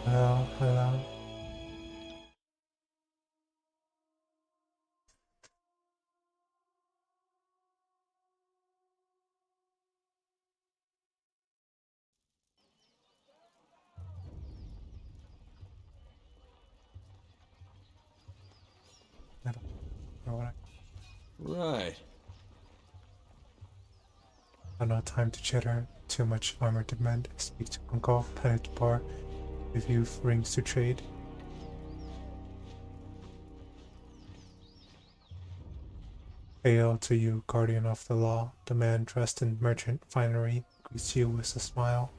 Hello, hello. I don't know what Right. I have no time to chitter. Too much armor to mend. Speak to Uncle, Planet Bar. Give you rings to trade. Hail to you, guardian of the law. The man dressed in merchant finery greets you with a smile.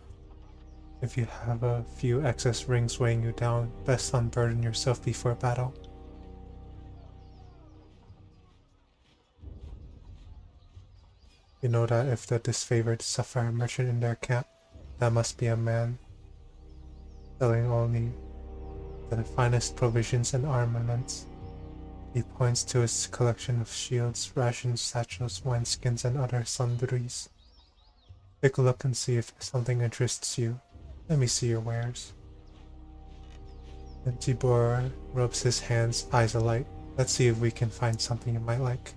If you have a few excess rings weighing you down, best unburden yourself before battle. You know that if the disfavored suffer a merchant in their camp, that must be a man selling only the finest provisions and armaments. He points to his collection of shields, rations, satchels, wineskins, and other sundries. Take a look and see if something interests you. Let me see your wares. And Tibor rubs his hands, eyes alight. Let's see if we can find something you might like.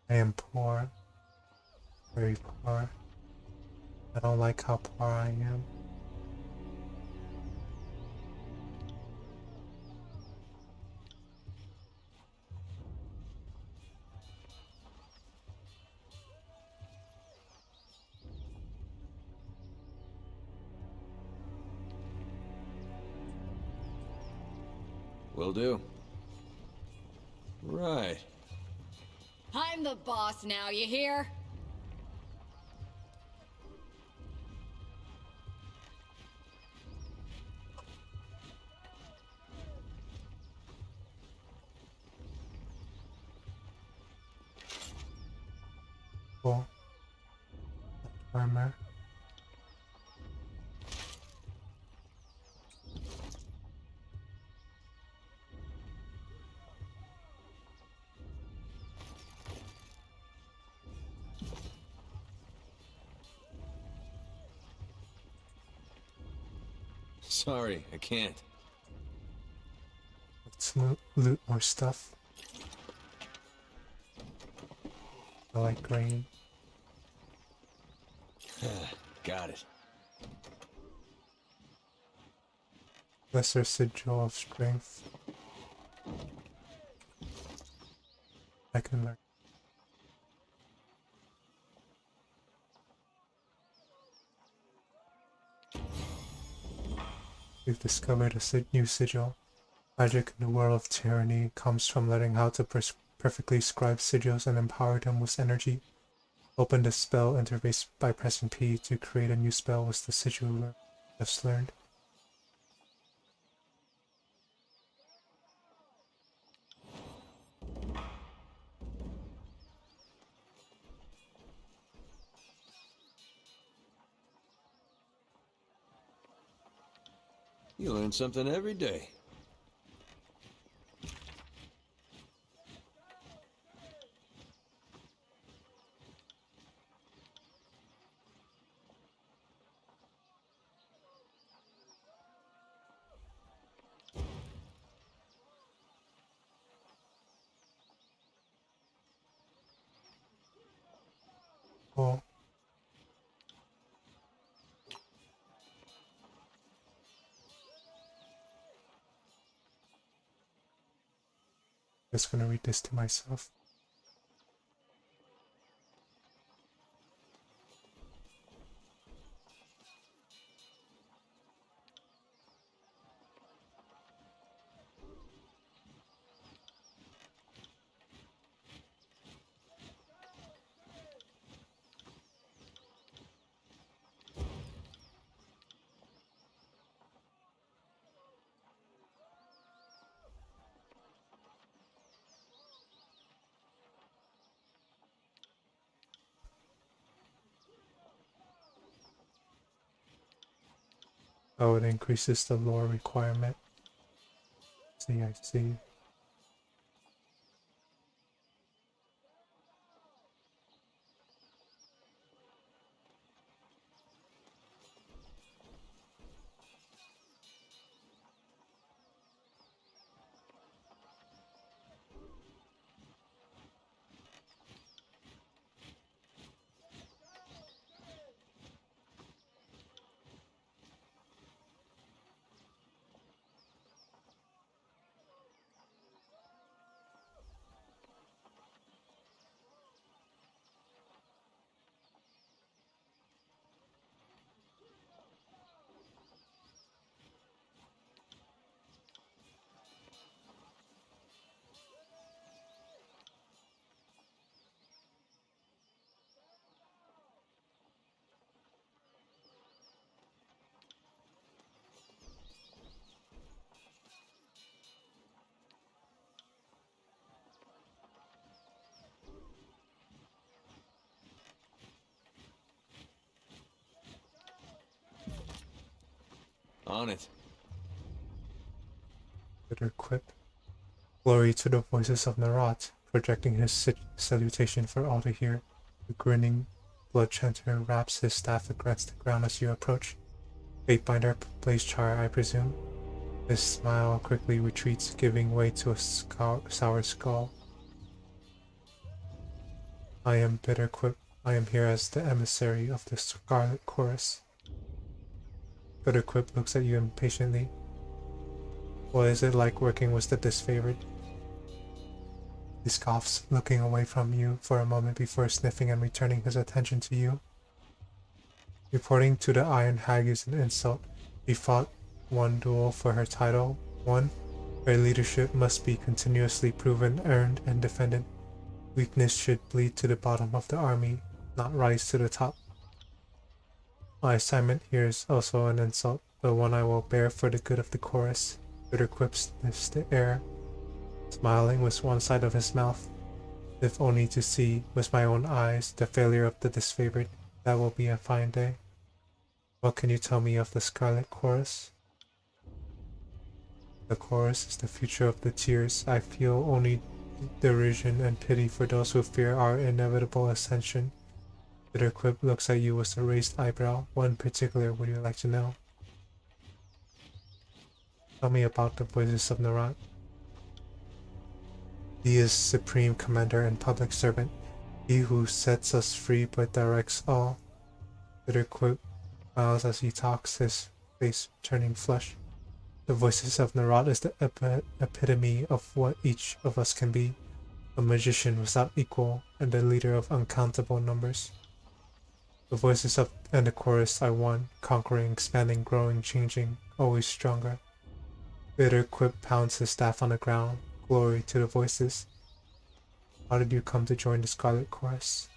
I am poor, very poor. I don't like how poor I am. Will do. Right. I'm the boss now, you hear? Cool. Armor. Sorry, I can't. Let's loot more stuff. I like green. Got it. Lesser sigil of strength. I can learn. We've discovered a new sigil. Magic in the world of tyranny comes from learning how to perfectly scribe sigils and empower them with energy. Open the spell interface by pressing P to create a new spell with the sigil just learned. You learn something every day. Cool. Just gonna read this to myself. Oh, it increases the lore requirement. See, I see. On it. Bitter quip. Glory to the voices of Narat, projecting his salutation for all to hear. The grinning blood chanter raps his staff against the ground as you approach. Fatebinder plays Char, I presume. His smile quickly retreats, giving way to a sour skull. I am Bitter Quip. I am here as the emissary of the Scarlet Chorus. Bitter Quip looks at you impatiently. What is it like working with the disfavored? He scoffs, looking away from you for a moment before sniffing and returning his attention to you. Reporting to the Iron Hag is an insult. He fought one duel for her title. One, her leadership must be continuously proven, earned, and defended. Weakness should bleed to the bottom of the army, not rise to the top. My assignment here is also an insult, but one I will bear for the good of the chorus. Bitter Quip sniffs the air, smiling with one side of his mouth. If only to see, with my own eyes, the failure of the disfavored, that will be a fine day. What can you tell me of the Scarlet Chorus? The chorus is the future of the tears. I feel only derision and pity for those who fear our inevitable ascension. Bitter Quip looks at you with a raised eyebrow. What in particular would you like to know? Tell me about the voices of Narat. He is supreme commander and public servant, he who sets us free but directs all. Bitter Quip smiles as he talks, his face turning flush. The voices of Narat is the epitome of what each of us can be, a magician without equal and the leader of uncountable numbers. The voices of and the chorus are one, conquering, expanding, growing, changing, always stronger. Bitter Quip pounds his staff on the ground. Glory to the voices. How did you come to join the Scarlet Chorus?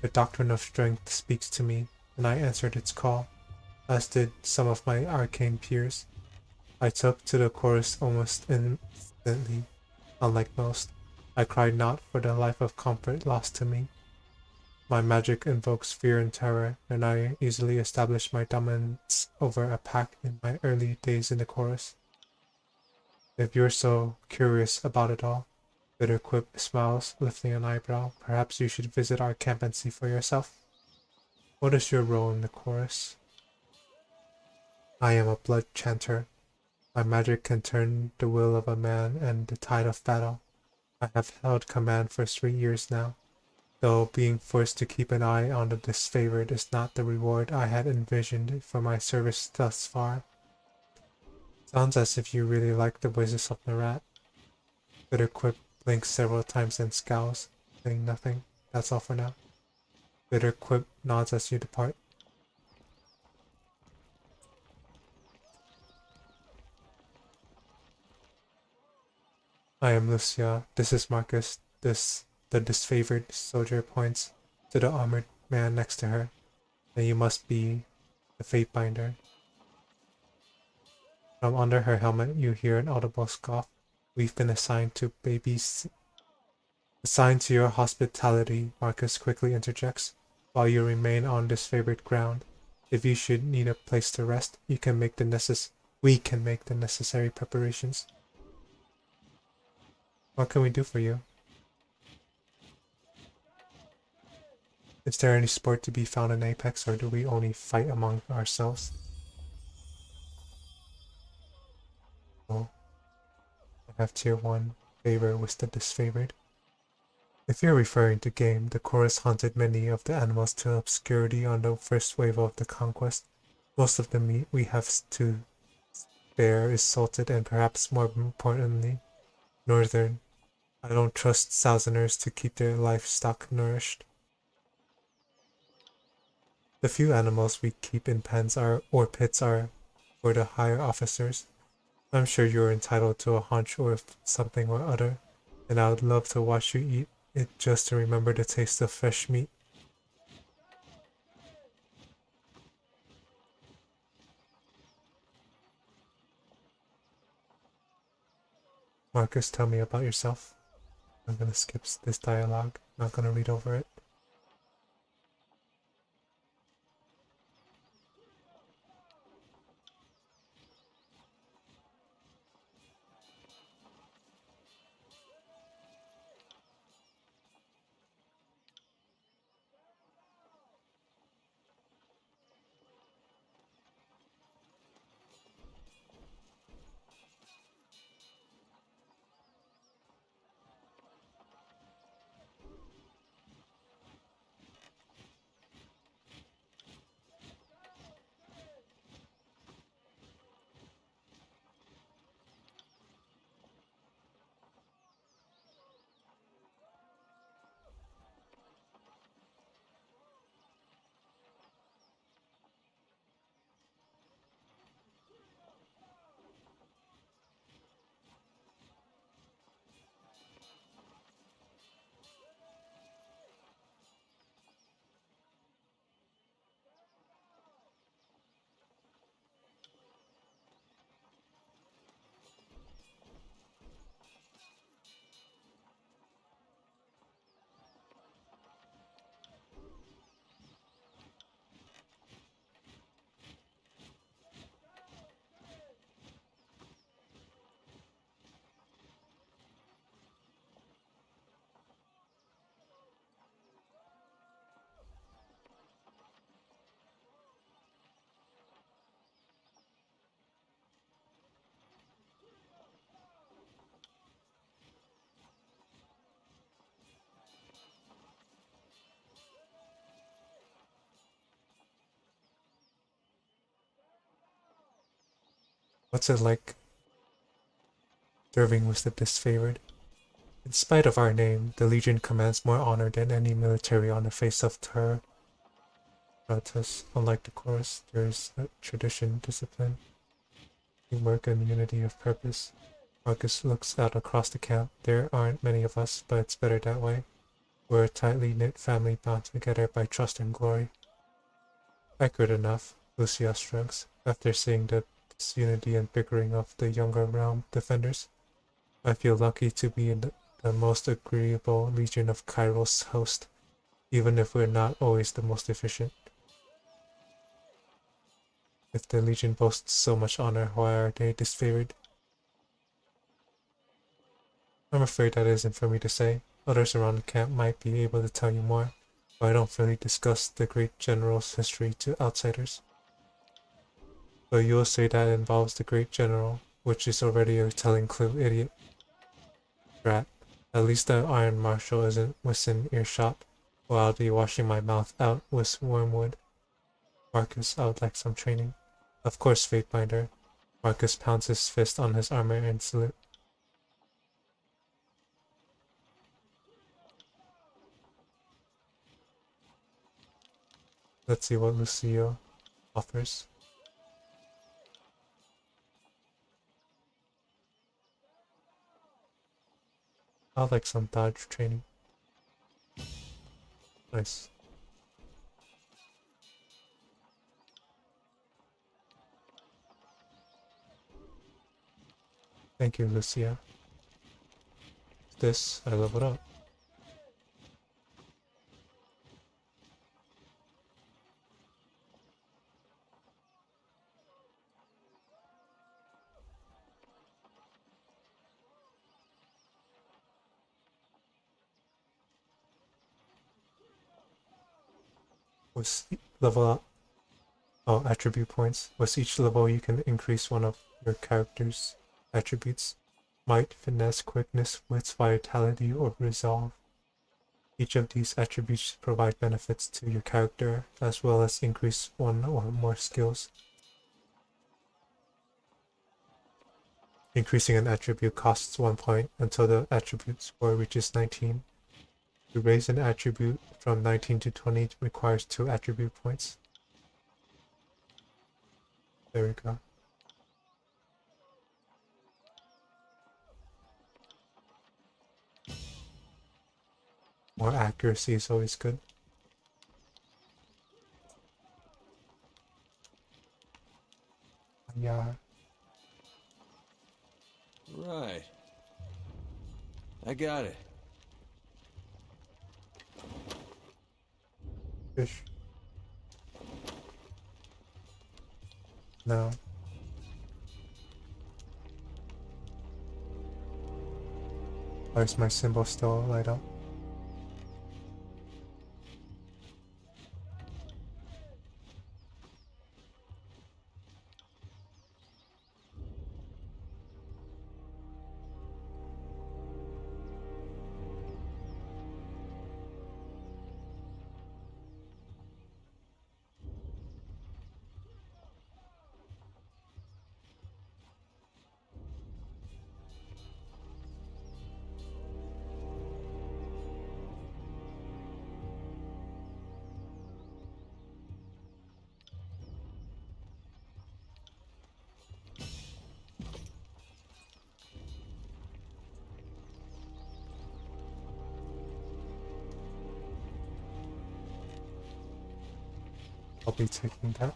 The doctrine of strength speaks to me, and I answered its call, as did some of my arcane peers. I took to the chorus almost instantly. Unlike most, I cried not for the life of comfort lost to me. My magic invokes fear and terror, and I easily established my dominance over a pack in my early days in the chorus. If you're so curious about it all, Bitter Quip smiles, lifting an eyebrow, perhaps you should visit our camp and see for yourself. What is your role in the chorus? I am a blood chanter. My magic can turn the will of a man and the tide of battle. I have held command for 3 years now, though being forced to keep an eye on the disfavored is not the reward I had envisioned for my service thus far. Sounds as if you really like the voices of Narat. Bitter Quip blinks several times and scowls, saying nothing. That's all for now. Bitter Quip nods as you depart. I am Lucia. This is Marcus. The disfavored soldier points to the armored man next to her. And you must be the Fatebinder. From under her helmet, you hear an audible scoff. We've been assigned to your hospitality, Marcus quickly interjects, while you remain on disfavored ground. If you should need a place to rest, we can make the necessary preparations. What can we do for you? Is there any sport to be found in Apex, or do we only fight among ourselves? Oh, I have tier 1 favor with the disfavored. If you're referring to game, the chorus hunted many of the animals to obscurity on the first wave of the conquest. Most of the meat we have to spare is salted, and perhaps more importantly, northern. I don't trust Southerners to keep their livestock nourished. The few animals we keep in pens or pits are for the higher officers. I'm sure you're entitled to a haunch or something or other, and I would love to watch you eat it just to remember the taste of fresh meat. Marcus, tell me about yourself. I'm gonna skip this dialogue, not gonna read over it. What's it like serving with the disfavored? In spite of our name, the Legion commands more honor than any military on the face of Terra. Unlike the Chorus, there is a tradition, discipline, teamwork, and unity of purpose. Marcus looks out across the camp. There aren't many of us, but it's better that way. We're a tightly knit family bound together by trust and glory. Accurate enough, Lucia shrugs, after seeing the disunity and bickering of the younger realm defenders. I feel lucky to be in the most agreeable Legion of Kairos host, even if we're not always the most efficient. If the Legion boasts so much honor, why are they disfavored? I'm afraid that isn't for me to say. Others around the camp might be able to tell you more, but I don't freely discuss the great general's history to outsiders. So you'll say that involves the great general, which is already a telling clue, idiot. Drat. At least the Iron Marshal isn't within earshot, or I'll be washing my mouth out with wormwood. Marcus, I would like some training. Of course, Fatebinder. Marcus pounds his fist on his armor and salute. Let's see what Lucio offers. I'd like some dodge training. Nice. Thank you, Lucia. This, I leveled up. With level up, attribute points. With each level, you can increase one of your character's attributes. Might, finesse, quickness, wits, vitality, or resolve. Each of these attributes provide benefits to your character, as well as increase one or more skills. Increasing an attribute costs 1 point until the attribute score reaches 19. To raise an attribute from 19 to 20 requires 2 attribute points. There we go. More accuracy is always good. Yeah. Right. I got it. Fish. No. Why is my symbol still light up? I'll be taking that.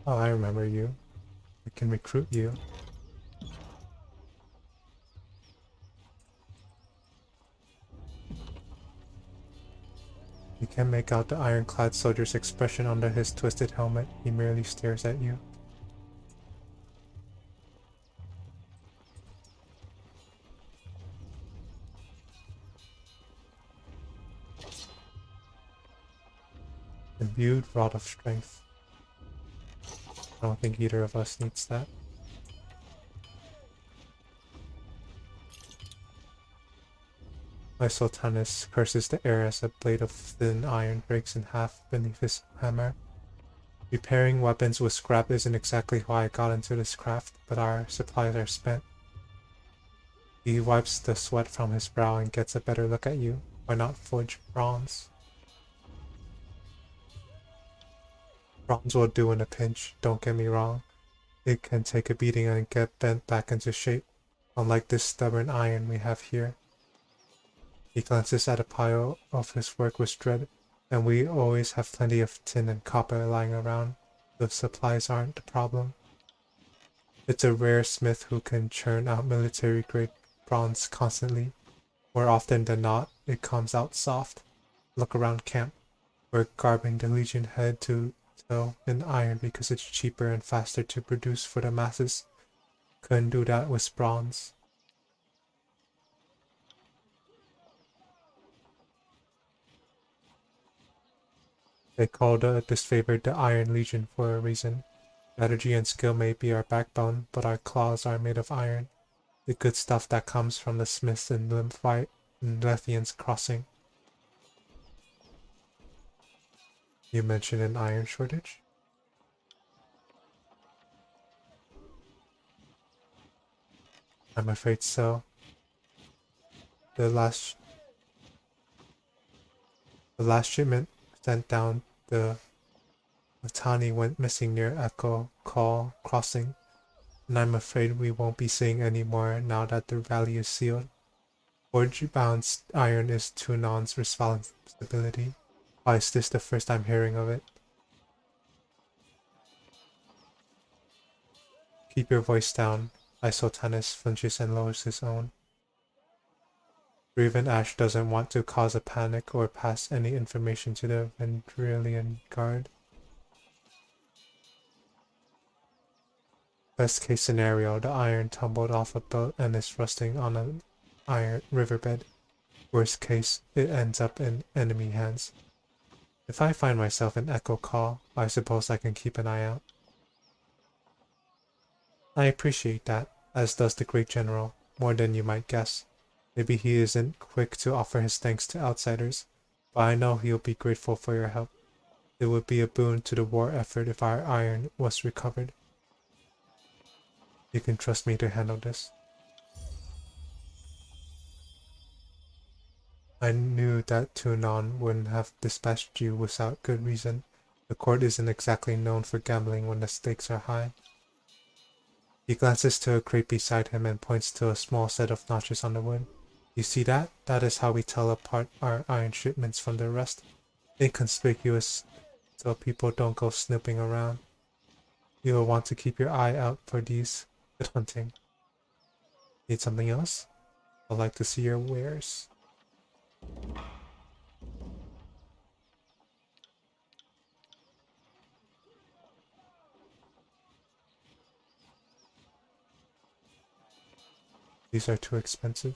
Oh, I remember you. We can recruit you. You can make out the ironclad soldier's expression under his twisted helmet. He merely stares at you. Imbued Rod of Strength. I don't think either of us needs that. My Sultanus curses the air as a blade of thin iron breaks in half beneath his hammer. Repairing weapons with scrap isn't exactly why I got into this craft, but our supplies are spent. He wipes the sweat from his brow and gets a better look at you. Why not forge bronze? Bronze will do in a pinch, don't get me wrong. It can take a beating and get bent back into shape, unlike this stubborn iron we have here. He glances at a pile of his work with dread, and we always have plenty of tin and copper lying around. The supplies aren't the problem. It's a rare smith who can churn out military-grade bronze constantly. More often than not, it comes out soft. Look around camp. We're garbing the Legion head to toe in iron because it's cheaper and faster to produce for the masses. Couldn't do that with bronze. They call the disfavored the Iron Legion for a reason. Strategy and skill may be our backbone, but our claws are made of iron. The good stuff that comes from the smiths in Lethian's Crossing. You mentioned an iron shortage? I'm afraid so. The last shipment sent down the Matani went missing near Echo Call Crossing, and I'm afraid we won't be seeing any more now that the valley is sealed. Forge-bound iron is Tunon's responsibility. Why is this the first I'm hearing of it? Keep your voice down. Isotanus flinches and lowers his own. Raven Ash doesn't want to cause a panic or pass any information to the Vendrillion Guard. Best case scenario, the iron tumbled off a boat and is rusting on an iron riverbed. Worst case, it ends up in enemy hands. If I find myself in Echo Call, I suppose I can keep an eye out. I appreciate that, as does the great general, more than you might guess. Maybe he isn't quick to offer his thanks to outsiders, but I know he'll be grateful for your help. It would be a boon to the war effort if our iron was recovered. You can trust me to handle this. I knew that Tunon wouldn't have dispatched you without good reason. The court isn't exactly known for gambling when the stakes are high. He glances to a crate beside him and points to a small set of notches on the wood. You see that? That is how we tell apart our iron shipments from the rest. Inconspicuous, so people don't go snooping around. You will want to keep your eye out for these. Good hunting. Need something else? I'd like to see your wares. These are too expensive.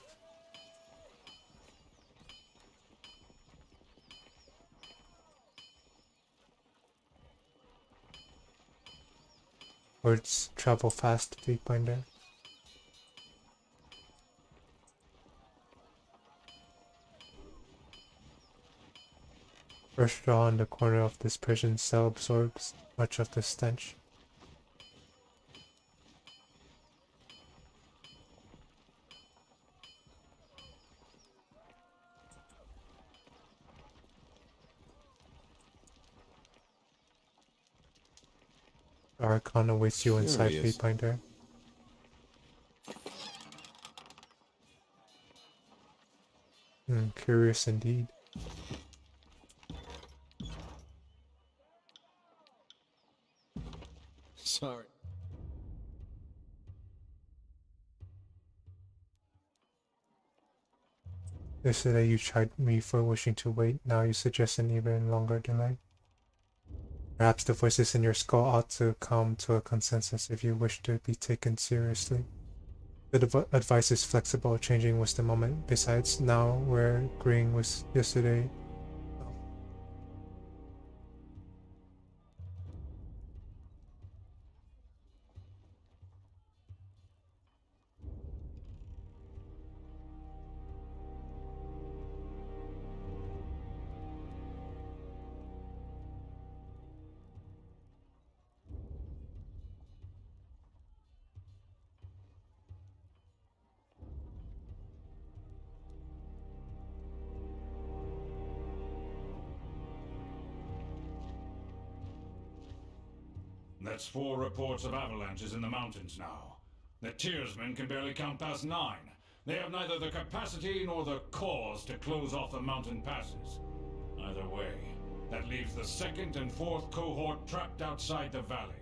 Words travel fast, Gatebinder. First draw in the corner of this prison cell absorbs much of the stench. Archon awaits you inside, Gatebinder. Curious indeed. Sorry. Yesterday you chided me for wishing to wait, now you suggest an even longer delay. Perhaps the voices in your skull ought to come to a consensus if you wish to be taken seriously. The advice is flexible, changing with the moment. Besides, now we're agreeing with yesterday. That's 4 reports of avalanches in the mountains now. The Tearsmen can barely count past 9. They have neither the capacity nor the cause to close off the mountain passes. Either way, that leaves the 2nd and 4th cohort trapped outside the valley.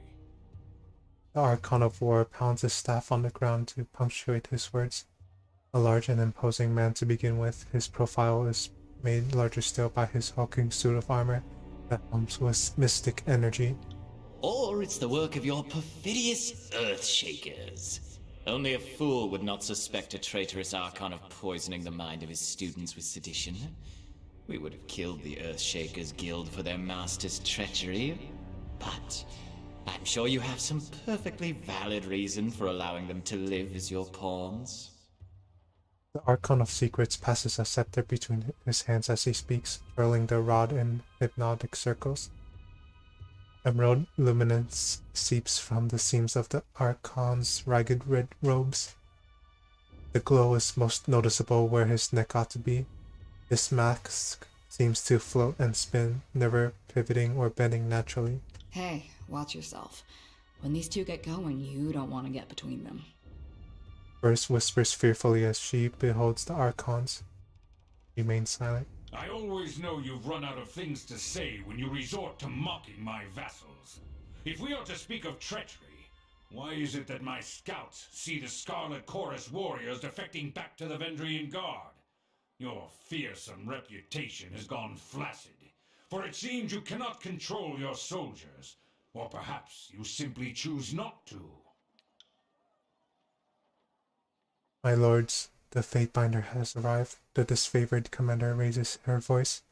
The Archon of War pounds his staff on the ground to punctuate his words. A large and imposing man to begin with, his profile is made larger still by his hulking suit of armor that hums with mystic energy. Or it's the work of your perfidious Earthshakers. Only a fool would not suspect a traitorous Archon of poisoning the mind of his students with sedition. We would have killed the Earthshakers Guild for their master's treachery, but I'm sure you have some perfectly valid reason for allowing them to live as your pawns. The Archon of Secrets passes a scepter between his hands as he speaks, twirling the rod in hypnotic circles. Emerald luminance seeps from the seams of the Archon's ragged red robes. The glow is most noticeable where his neck ought to be. His mask seems to float and spin, never pivoting or bending naturally. Hey, watch yourself. When these two get going, you don't want to get between them. Burst whispers fearfully as she beholds the Archons. Remains silent. I always know you've run out of things to say when you resort to mocking my vassals. If we are to speak of treachery, why is it that my scouts see the Scarlet Chorus warriors defecting back to the Vendrian Guard? Your fearsome reputation has gone flaccid, for it seems you cannot control your soldiers, or perhaps you simply choose not to. My lords, the Fatebinder has arrived. The disfavored commander raises her voice.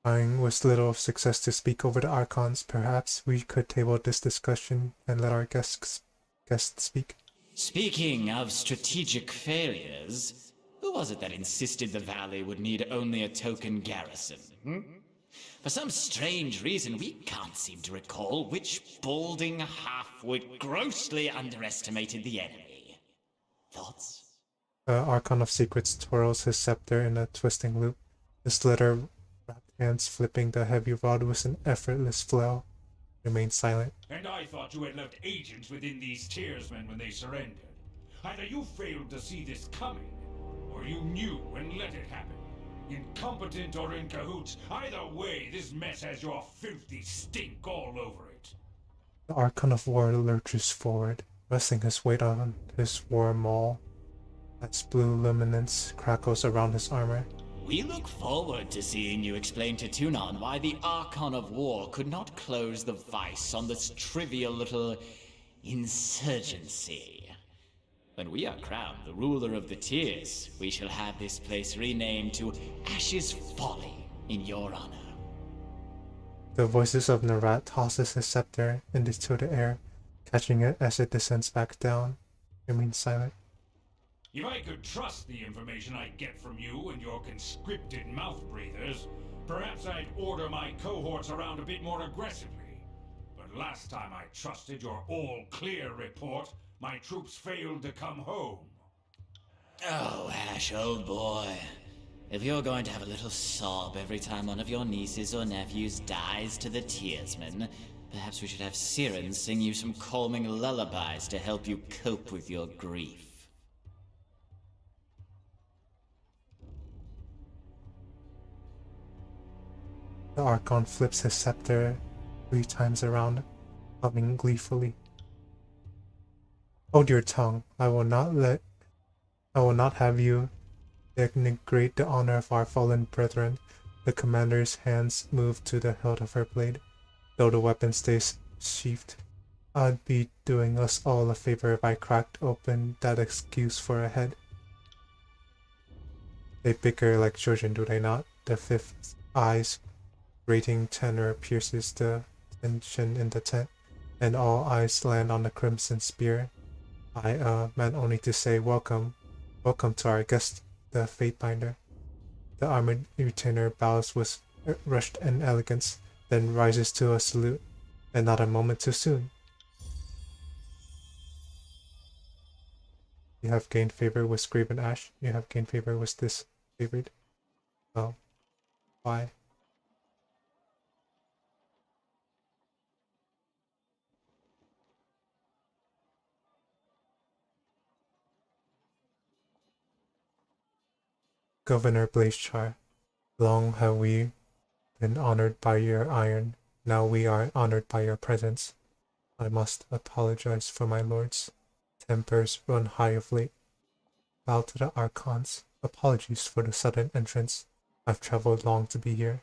Trying with little success to speak over the Archons, perhaps we could table this discussion and let our guests speak. Speaking of strategic failures, who was it that insisted the valley would need only a token garrison? For some strange reason, we can't seem to recall which balding halfwit grossly underestimated the enemy. Thoughts? The Archon of Secrets twirls his scepter in a twisting loop, his leather-wrapped hands flipping the heavy rod with an effortless flow. Remains silent. And I thought you had left agents within these Tearsmen when they surrendered. Either you failed to see this coming, or you knew and let it happen. Incompetent or in cahoots, either way, this mess has your filthy stink all over it. The Archon of War lurches forward, resting his weight on his war maul. As blue luminance crackles around his armor. We look forward to seeing you explain to Tunon why the Archon of War could not close the vice on this trivial little insurgency. When we are crowned the ruler of the Tears, we shall have this place renamed to Ash's Folly in your honor. The voices of Narat tosses his scepter into the air, catching it as it descends back down. Remains silent. If I could trust the information I get from you and your conscripted mouth breathers, perhaps I'd order my cohorts around a bit more aggressively. But last time I trusted your all-clear report, my troops failed to come home. Oh, Ash, old boy. If you're going to have a little sob every time one of your nieces or nephews dies to the Tearsmen, perhaps we should have Siren sing you some calming lullabies to help you cope with your grief. The Archon flips his scepter 3 times around, humming gleefully. Hold your tongue. I will not have you denigrate the honor of our fallen brethren. The commander's hands move to the hilt of her blade, though the weapon stays sheathed. I'd be doing us all a favor if I cracked open that excuse for a head. They bicker like children, do they not? The fifth eye's grating tenor pierces the tension in the tent, and all eyes land on the crimson spear. I meant only to say welcome to our guest, the Fatebinder. The armored retainer bows with rushed and elegance, then rises to a salute, and not a moment too soon. You have gained favor with Graven Ash. You have gained favor with this favored. Oh, why? Governor Blazechar, long have we been honored by your iron. Now we are honored by your presence. I must apologize for my lord's tempers run high of late. Bow to the Archons. Apologies for the sudden entrance. I've traveled long to be here.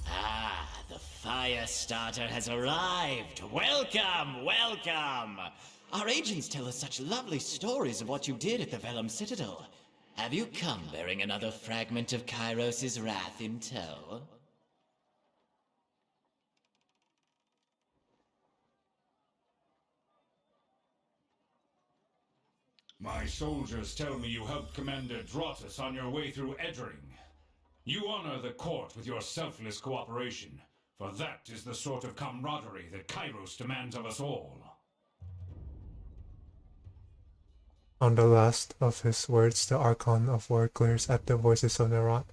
Ah, the fire starter has arrived. Welcome, welcome. Our agents tell us such lovely stories of what you did at the Vellum Citadel. Have you come bearing another fragment of Kairos' wrath in tow? My soldiers tell me you helped Commander Drotus on your way through Eddring. You honor the court with your selfless cooperation, for that is the sort of camaraderie that Kairos demands of us all. On the last of his words, the Archon of War glares at the voices of Nerat,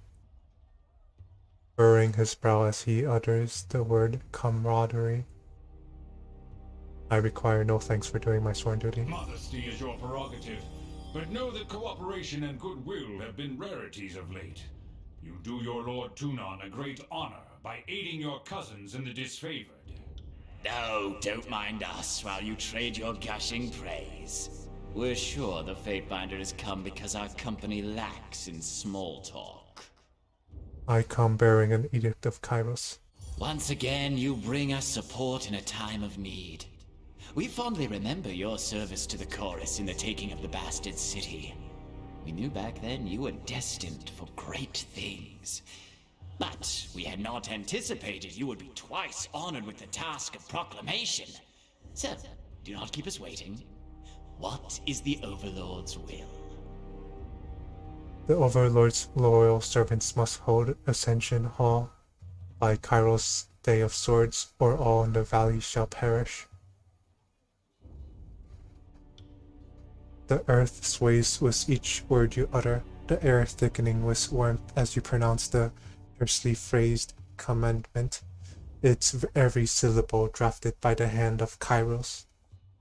furrowing his brow as he utters the word camaraderie. I require no thanks for doing my sworn duty. Modesty is your prerogative, but know that cooperation and goodwill have been rarities of late. You do your Lord Tunon a great honor by aiding your cousins in the disfavored. No, don't mind us while you trade your gushing praise. We're sure the Fatebinder has come because our company lacks in small talk. I come bearing an edict of Kairos. Once again, you bring us support in a time of need. We fondly remember your service to the Chorus in the taking of the Bastard City. We knew back then you were destined for great things. But we had not anticipated you would be twice honored with the task of proclamation. So, do not keep us waiting. What is the Overlord's will? The Overlord's loyal servants must hold Ascension Hall by Kairos' Day of Swords, or all in the valley shall perish. The earth sways with each word you utter, the air thickening with warmth as you pronounce the tersely phrased commandment. Its every syllable drafted by the hand of Kairos.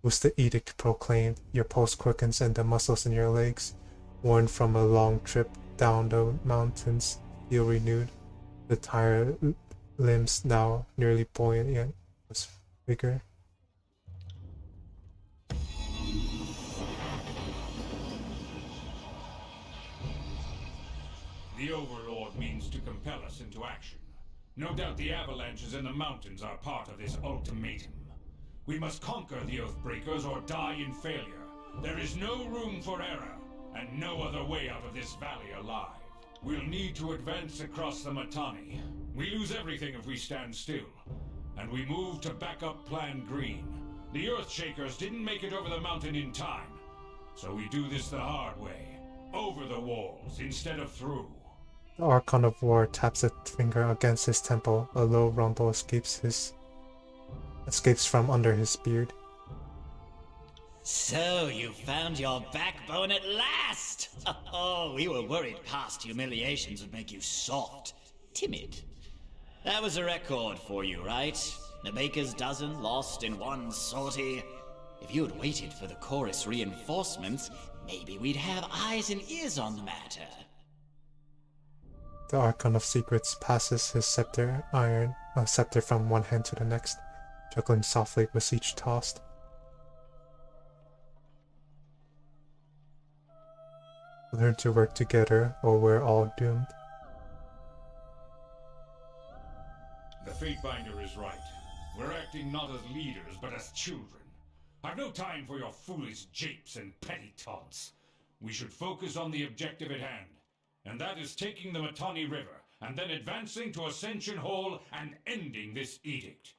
Was the edict proclaimed, your pulse quickens and the muscles in your legs, worn from a long trip down the mountains, feel renewed. The tired limbs now nearly buoyant with vigor. The Overlord means to compel us into action. No doubt the avalanches in the mountains are part of this ultimatum. We must conquer the Oathbreakers or die in failure. There is no room for error, and no other way out of this valley alive. We'll need to advance across the Mittani. We lose everything if we stand still, and we move to back up Plan Green. The Earthshakers didn't make it over the mountain in time, so we do this the hard way. Over the walls instead of through. The Archon of War taps a finger against his temple. A low rumble escapes from under his beard. So you found your backbone at last! Oh, we were worried past humiliations would make you soft, timid. That was a record for you, right? The baker's dozen lost in one sortie. If you had waited for the chorus reinforcements, maybe we'd have eyes and ears on the matter. The Archon of Secrets passes his scepter from one hand to the next, juggling softly with each tossed. Learn to work together, or we're all doomed. The Fatebinder is right. We're acting not as leaders, but as children. I've no time for your foolish japes and petty taunts. We should focus on the objective at hand, and that is taking the Mittani River, and then advancing to Ascension Hall and ending this edict.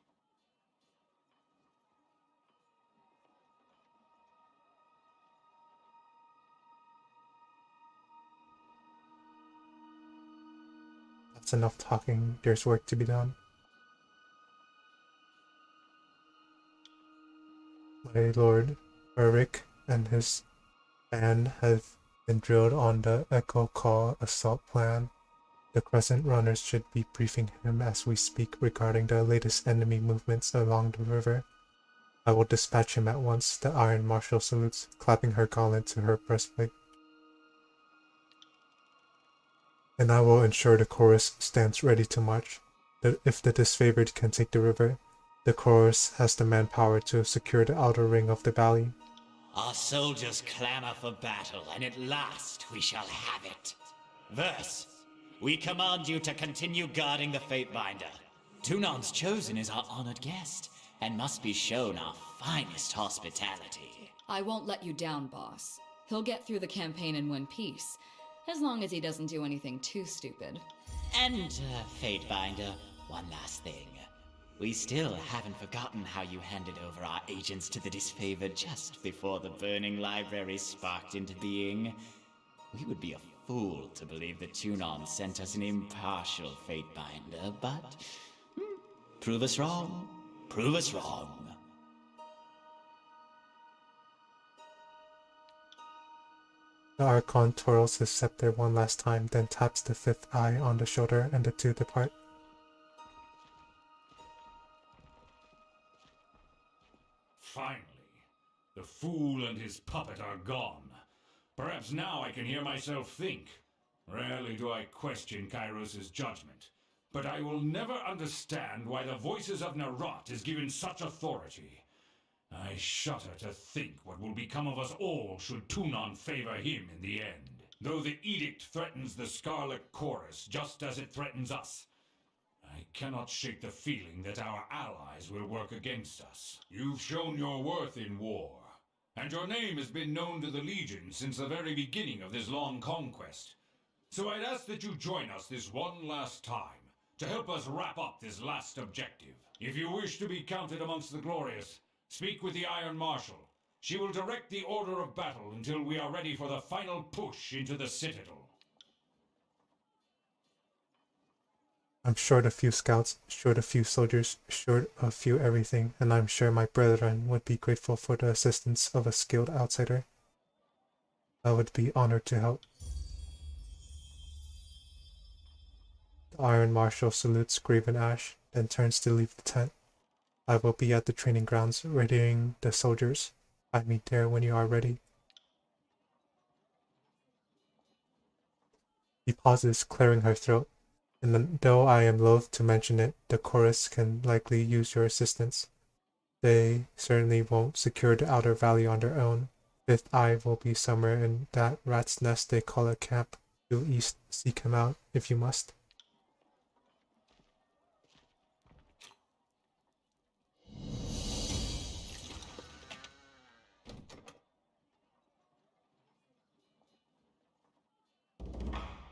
That's enough talking, there's work to be done. My lord, Eric and his band have been drilled on the Echo Call assault plan. The Crescent Runners should be briefing him as we speak regarding the latest enemy movements along the river. I will dispatch him at once. The Iron Marshal salutes, clapping her gauntlet to her breastplate. and I will ensure the chorus stands ready to march. If the disfavored can take the river, the chorus has the manpower to secure the outer ring of the valley. Our soldiers clamor for battle, and at last we shall have it. Verse, we command you to continue guarding the Fatebinder. Tunon's chosen is our honored guest, and must be shown our finest hospitality. I won't let you down, boss. He'll get through the campaign and win peace, as long as he doesn't do anything too stupid. And, Fatebinder, one last thing. We still haven't forgotten how you handed over our agents to the disfavored just before the burning library sparked into being. We would be a fool to believe that Tunon sent us an impartial Fatebinder, but prove us wrong. Prove us wrong. The Archon twirls his scepter one last time, then taps the fifth eye on the shoulder, and the two depart. Finally, the fool and his puppet are gone. Perhaps now I can hear myself think. Rarely do I question Kairos' judgment, but I will never understand why the voices of Narot is given such authority. I shudder to think what will become of us all should Tunon favor him in the end. Though the edict threatens the Scarlet Chorus just as it threatens us, I cannot shake the feeling that our allies will work against us. You've shown your worth in war, and your name has been known to the Legion since the very beginning of this long conquest. So I'd ask that you join us this one last time, to help us wrap up this last objective. If you wish to be counted amongst the glorious, speak with the Iron Marshal. She will direct the order of battle until we are ready for the final push into the Citadel. I'm short a few scouts, short a few soldiers, short a few everything, and I'm sure my brethren would be grateful for the assistance of a skilled outsider. I would be honored to help. The Iron Marshal salutes Graven Ash, then turns to leave the tent. I will be at the training grounds, readying the soldiers. Find me there when you are ready. He pauses, clearing her throat. And though I am loath to mention it, the chorus can likely use your assistance. They certainly won't secure the outer valley on their own. Fifth Eye will be somewhere in that rat's nest they call a camp. Due east, seek him out if you must.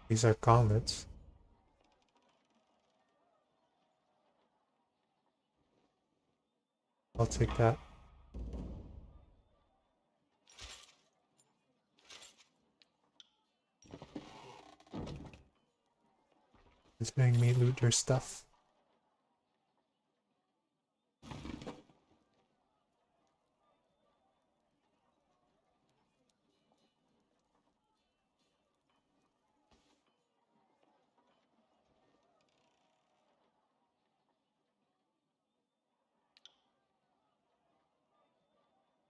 These are gauntlets. I'll take that. It's letting me loot your stuff.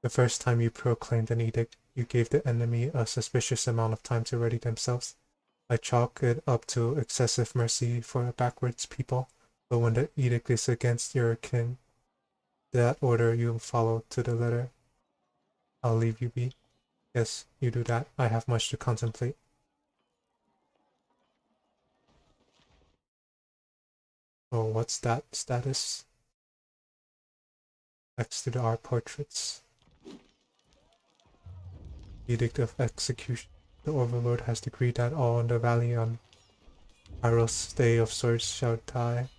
The first time you proclaimed an edict, you gave the enemy a suspicious amount of time to ready themselves. I chalk it up to excessive mercy for a backwards people, but when the edict is against your kin, that order you follow to the letter. I'll leave you be. Yes, you do that. I have much to contemplate. Oh, what's that status? Next to the art portraits. Edict of Execution. The Overlord has decreed that all in the valley on Kairos' Day of Swords shall die,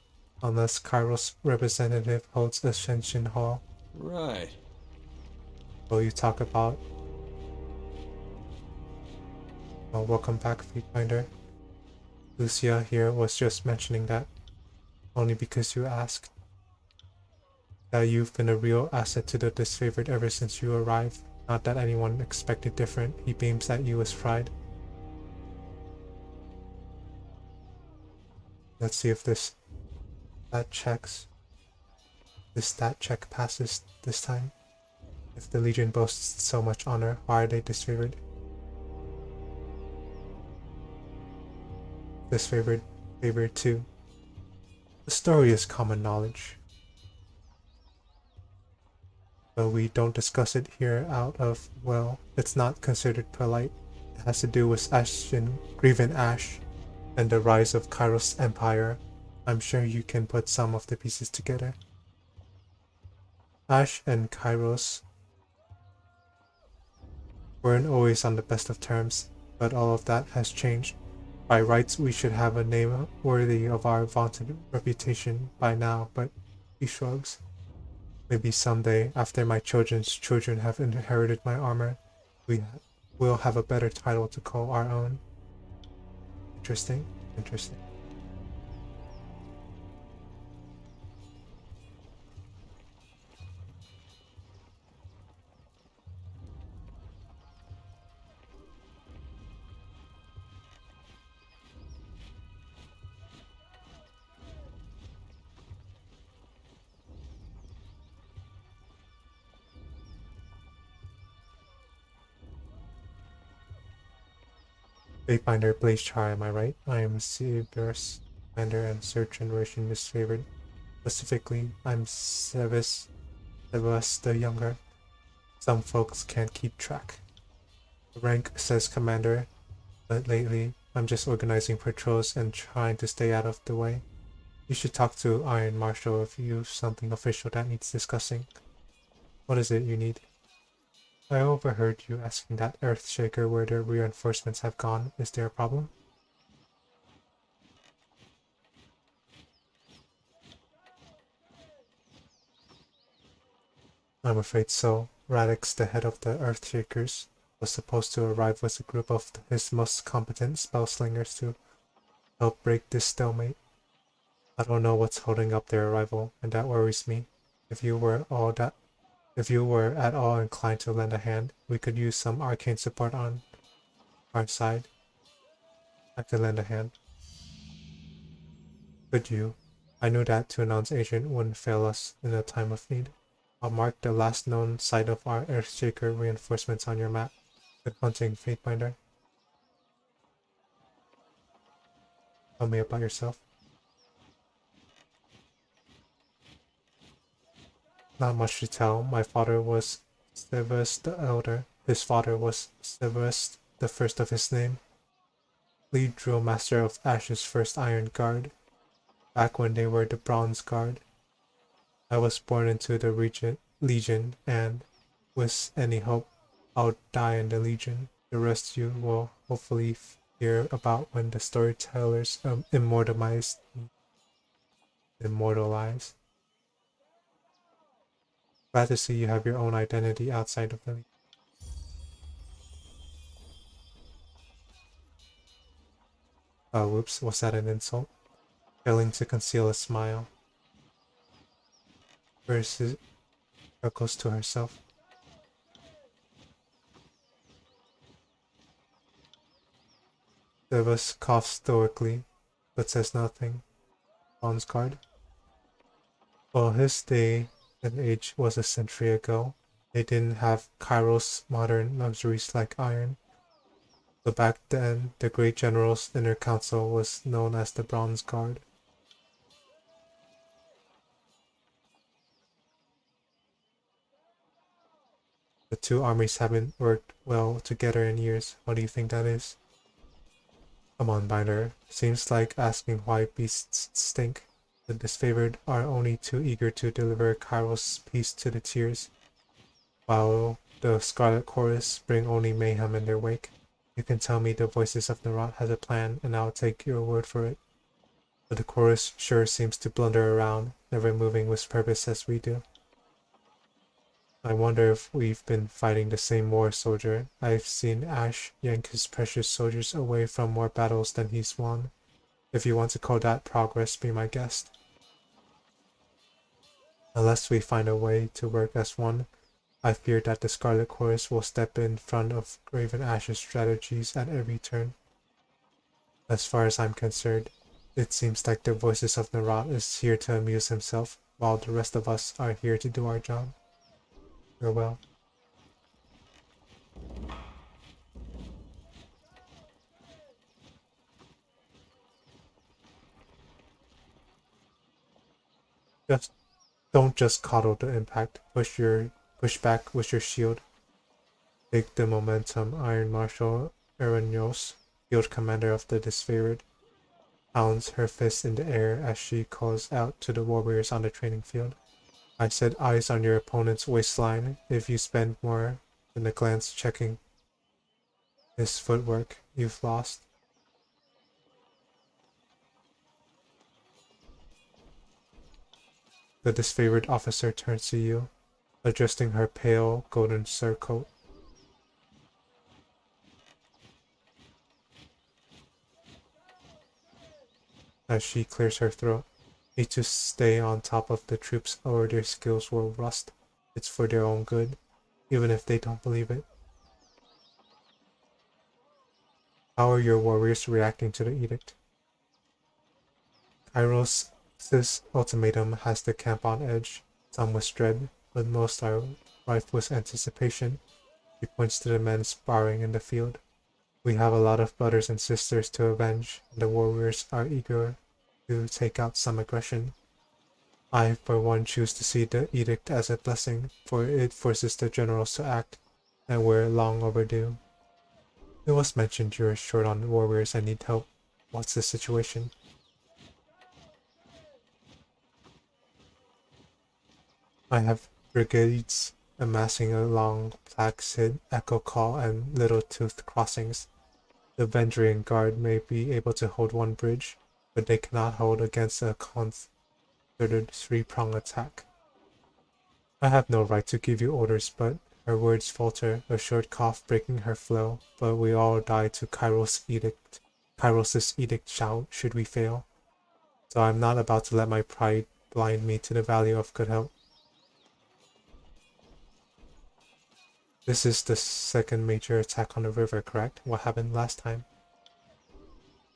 unless Kairos' representative holds Ascension Hall. Right. Will you talk about? Oh, welcome back, Fatefinder. Lucia here was just mentioning that, only because you asked. That you've been a real asset to the disfavored ever since you arrived. Not that anyone expected different. He beams at you as pride. Let's see if this stat check passes this time. If the Legion boasts so much honor, why are they disfavored? disfavored too. The story is common knowledge, but we don't discuss it here out of, well, it's not considered polite. It has to do with Grievin Ash and the rise of Kairos Empire. I'm sure you can put some of the pieces together. Ash and Kairos weren't always on the best of terms, but all of that has changed. By rights, we should have a name worthy of our vaunted reputation by now, but he shrugs. Maybe someday, after my children's children have inherited my armor, we'll have a better title to call our own. Interesting, interesting. Fatebinder Blaze Char, am I right? I am Cerberus Commander and third generation misfavored. Specifically, I'm Sevis the Younger. Some folks can't keep track. The rank says Commander, but lately I'm just organizing patrols and trying to stay out of the way. You should talk to Iron Marshal if you have something official that needs discussing. What is it you need? I overheard you asking that Earthshaker where the reinforcements have gone. Is there a problem? I'm afraid so. Radix, the head of the Earthshakers, was supposed to arrive with a group of his most competent spellslingers to help break this stalemate. I don't know what's holding up their arrival, and that worries me. If you were at all inclined to lend a hand, we could use some arcane support on our side. I could lend a hand. Could you? I knew that Tunon's agent wouldn't fail us in a time of need. I'll mark the last known site of our Earthshaker reinforcements on your map. Good hunting, Fatebinder. Tell me about yourself. Not much to tell. My father was Severus the Elder. His father was Severus the First of his name, lead drill master of Ash's first Iron Guard, back when they were the Bronze Guard. I was born into the Legion, and with any hope, I'll die in the Legion. The rest you will hopefully hear about when the storytellers immortalize. Glad to see you have your own identity outside of the Legion. Oh, whoops, was that an insult? Failing to conceal a smile. Versus chuckles to herself. Devas coughs stoically, but says nothing. Bronze Guard. Well, his day and age was a century ago. They didn't have Kairos' modern luxuries like iron. So back then, the great general's inner council was known as the Bronze Guard. The two armies haven't worked well together in years. What do you think that is? Come on, Binder. Seems like asking why beasts stink. The disfavored are only too eager to deliver Kairos' peace to the tears, while the Scarlet Chorus bring only mayhem in their wake. You can tell me the Voices of Narot has a plan, and I'll take your word for it. But the Chorus sure seems to blunder around, never moving with purpose as we do. I wonder if we've been fighting the same war, soldier. I've seen Ash yank his precious soldiers away from more battles than he's won. If you want to call that progress, be my guest. Unless we find a way to work as one, I fear that the Scarlet Chorus will step in front of Graven Ash's strategies at every turn. As far as I'm concerned, it seems like the Voices of Narot is here to amuse himself, while the rest of us are here to do our job. Farewell. Just don't just coddle the impact. Push back with your shield. Take the momentum. Iron Marshal Eranos, field commander of the disfavored, pounds her fist in the air as she calls out to the warriors on the training field. I said eyes on your opponent's waistline. If you spend more than a glance checking his footwork, you've lost. The disfavored officer turns to you, adjusting her pale golden surcoat. As she clears her throat, need to stay on top of the troops or their skills will rust. It's for their own good, even if they don't believe it. How are your warriors reacting to the edict? Kairos' ultimatum has the camp on edge, some with dread, but most are rife with anticipation. He points to the men sparring in the field. We have a lot of brothers and sisters to avenge, and the warriors are eager to take out some aggression. I, for one, choose to see the edict as a blessing, for it forces the generals to act, and we're long overdue. It was mentioned you're short on warriors and need help. What's the situation? I have brigades amassing along Plaxid, Echo Call, and Little Tooth crossings. The Vendrian Guard may be able to hold one bridge, but they cannot hold against a concerted three-prong attack. I have no right to give you orders, but her words falter, a short cough breaking her flow. But we all die to Kairos' edict should we fail. So I'm not about to let my pride blind me to the value of good help. This is the second major attack on the river, correct? What happened last time?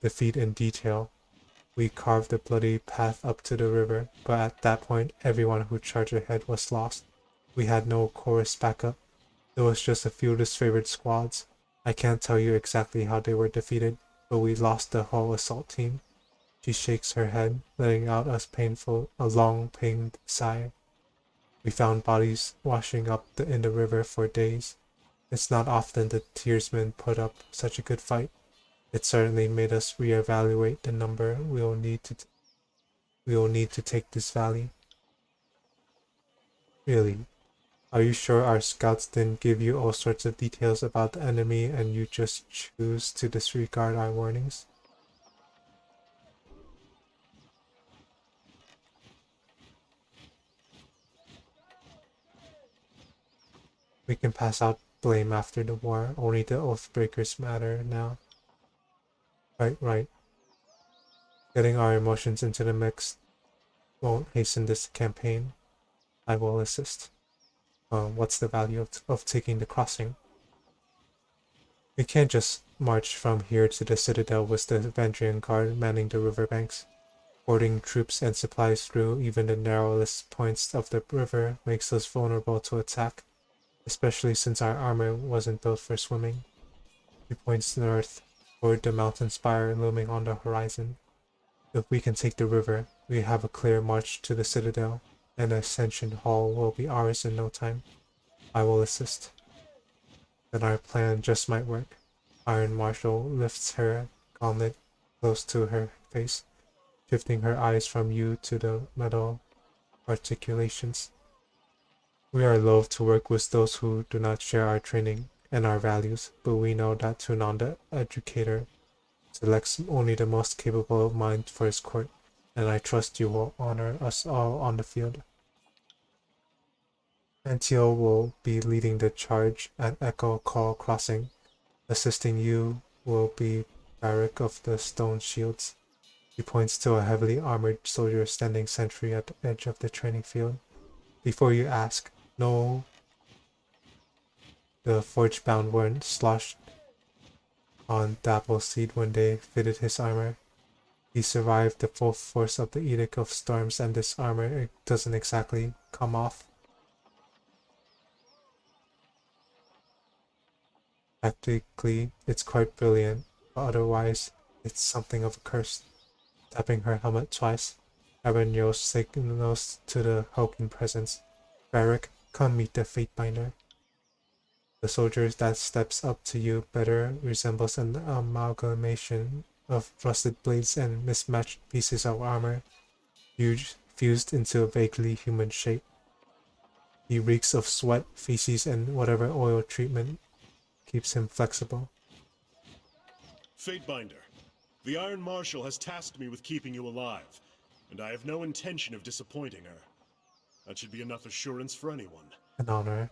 Defeat in detail. We carved a bloody path up to the river, but at that point everyone who charged ahead was lost. We had no chorus backup. There was just a few disfavored squads. I can't tell you exactly how they were defeated, but we lost the whole assault team. She shakes her head, letting out a long pained sigh. We found bodies washing up in the river for days. It's not often the tearsmen put up such a good fight. It certainly made us reevaluate the number we will need to take this valley. Really? Are you sure our scouts didn't give you all sorts of details about the enemy and you just choose to disregard our warnings? We can pass out blame after the war, only the Oathbreakers matter now. Right. Getting our emotions into the mix won't hasten this campaign. I will assist. What's the value of taking the crossing? We can't just march from here to the citadel with the Vendrian Guard manning the riverbanks. Boarding troops and supplies through even the narrowest points of the river makes us vulnerable to attack, especially since our armor wasn't built for swimming. He points north toward the mountain spire looming on the horizon. If we can take the river, we have a clear march to the citadel, and Ascension Hall will be ours in no time. I will assist. Then our plan just might work. Iron Marshal lifts her gauntlet close to her face, shifting her eyes from you to the metal articulations. We are loath to work with those who do not share our training and our values, but we know that Tunon the Educator selects only the most capable mind for his court, and I trust you will honor us all on the field. Antio will be leading the charge at Echo Call Crossing. Assisting you will be Barrack of the Stone Shields. He points to a heavily armored soldier standing sentry at the edge of the training field. Before you ask, no, the forge-bound weren't sloshed on Dapple Seed when they fitted his armor. He survived the full force of the Edict of Storms, and this armor doesn't exactly come off. Tactically, it's quite brilliant, but otherwise, it's something of a curse. Tapping her helmet twice. Abenyo signals to the hulking presence. Barrack, come meet the Fatebinder. The soldier that steps up to you better resembles an amalgamation of rusted blades and mismatched pieces of armor, fused into a vaguely human shape. He reeks of sweat, feces, and whatever oil treatment keeps him flexible. Fatebinder, the Iron Marshal has tasked me with keeping you alive, and I have no intention of disappointing her. That should be enough assurance for anyone. An honor.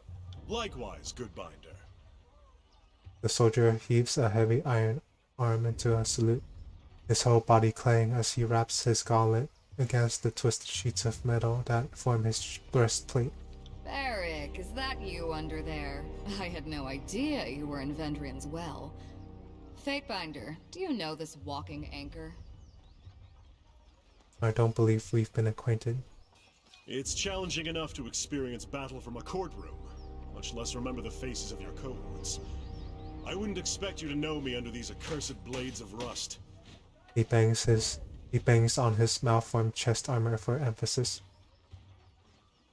Likewise, good Binder. The soldier heaves a heavy iron arm into a salute, his whole body claying as he wraps his gauntlet against the twisted sheets of metal that form his breastplate. Barrick, is that you under there? I had no idea you were in Vendrian's well. Fatebinder, do you know this walking anchor? I don't believe we've been acquainted. It's challenging enough to experience battle from a courtroom, much less remember the faces of your cohorts. I wouldn't expect you to know me under these accursed blades of rust. He bangs on his malformed chest armor for emphasis.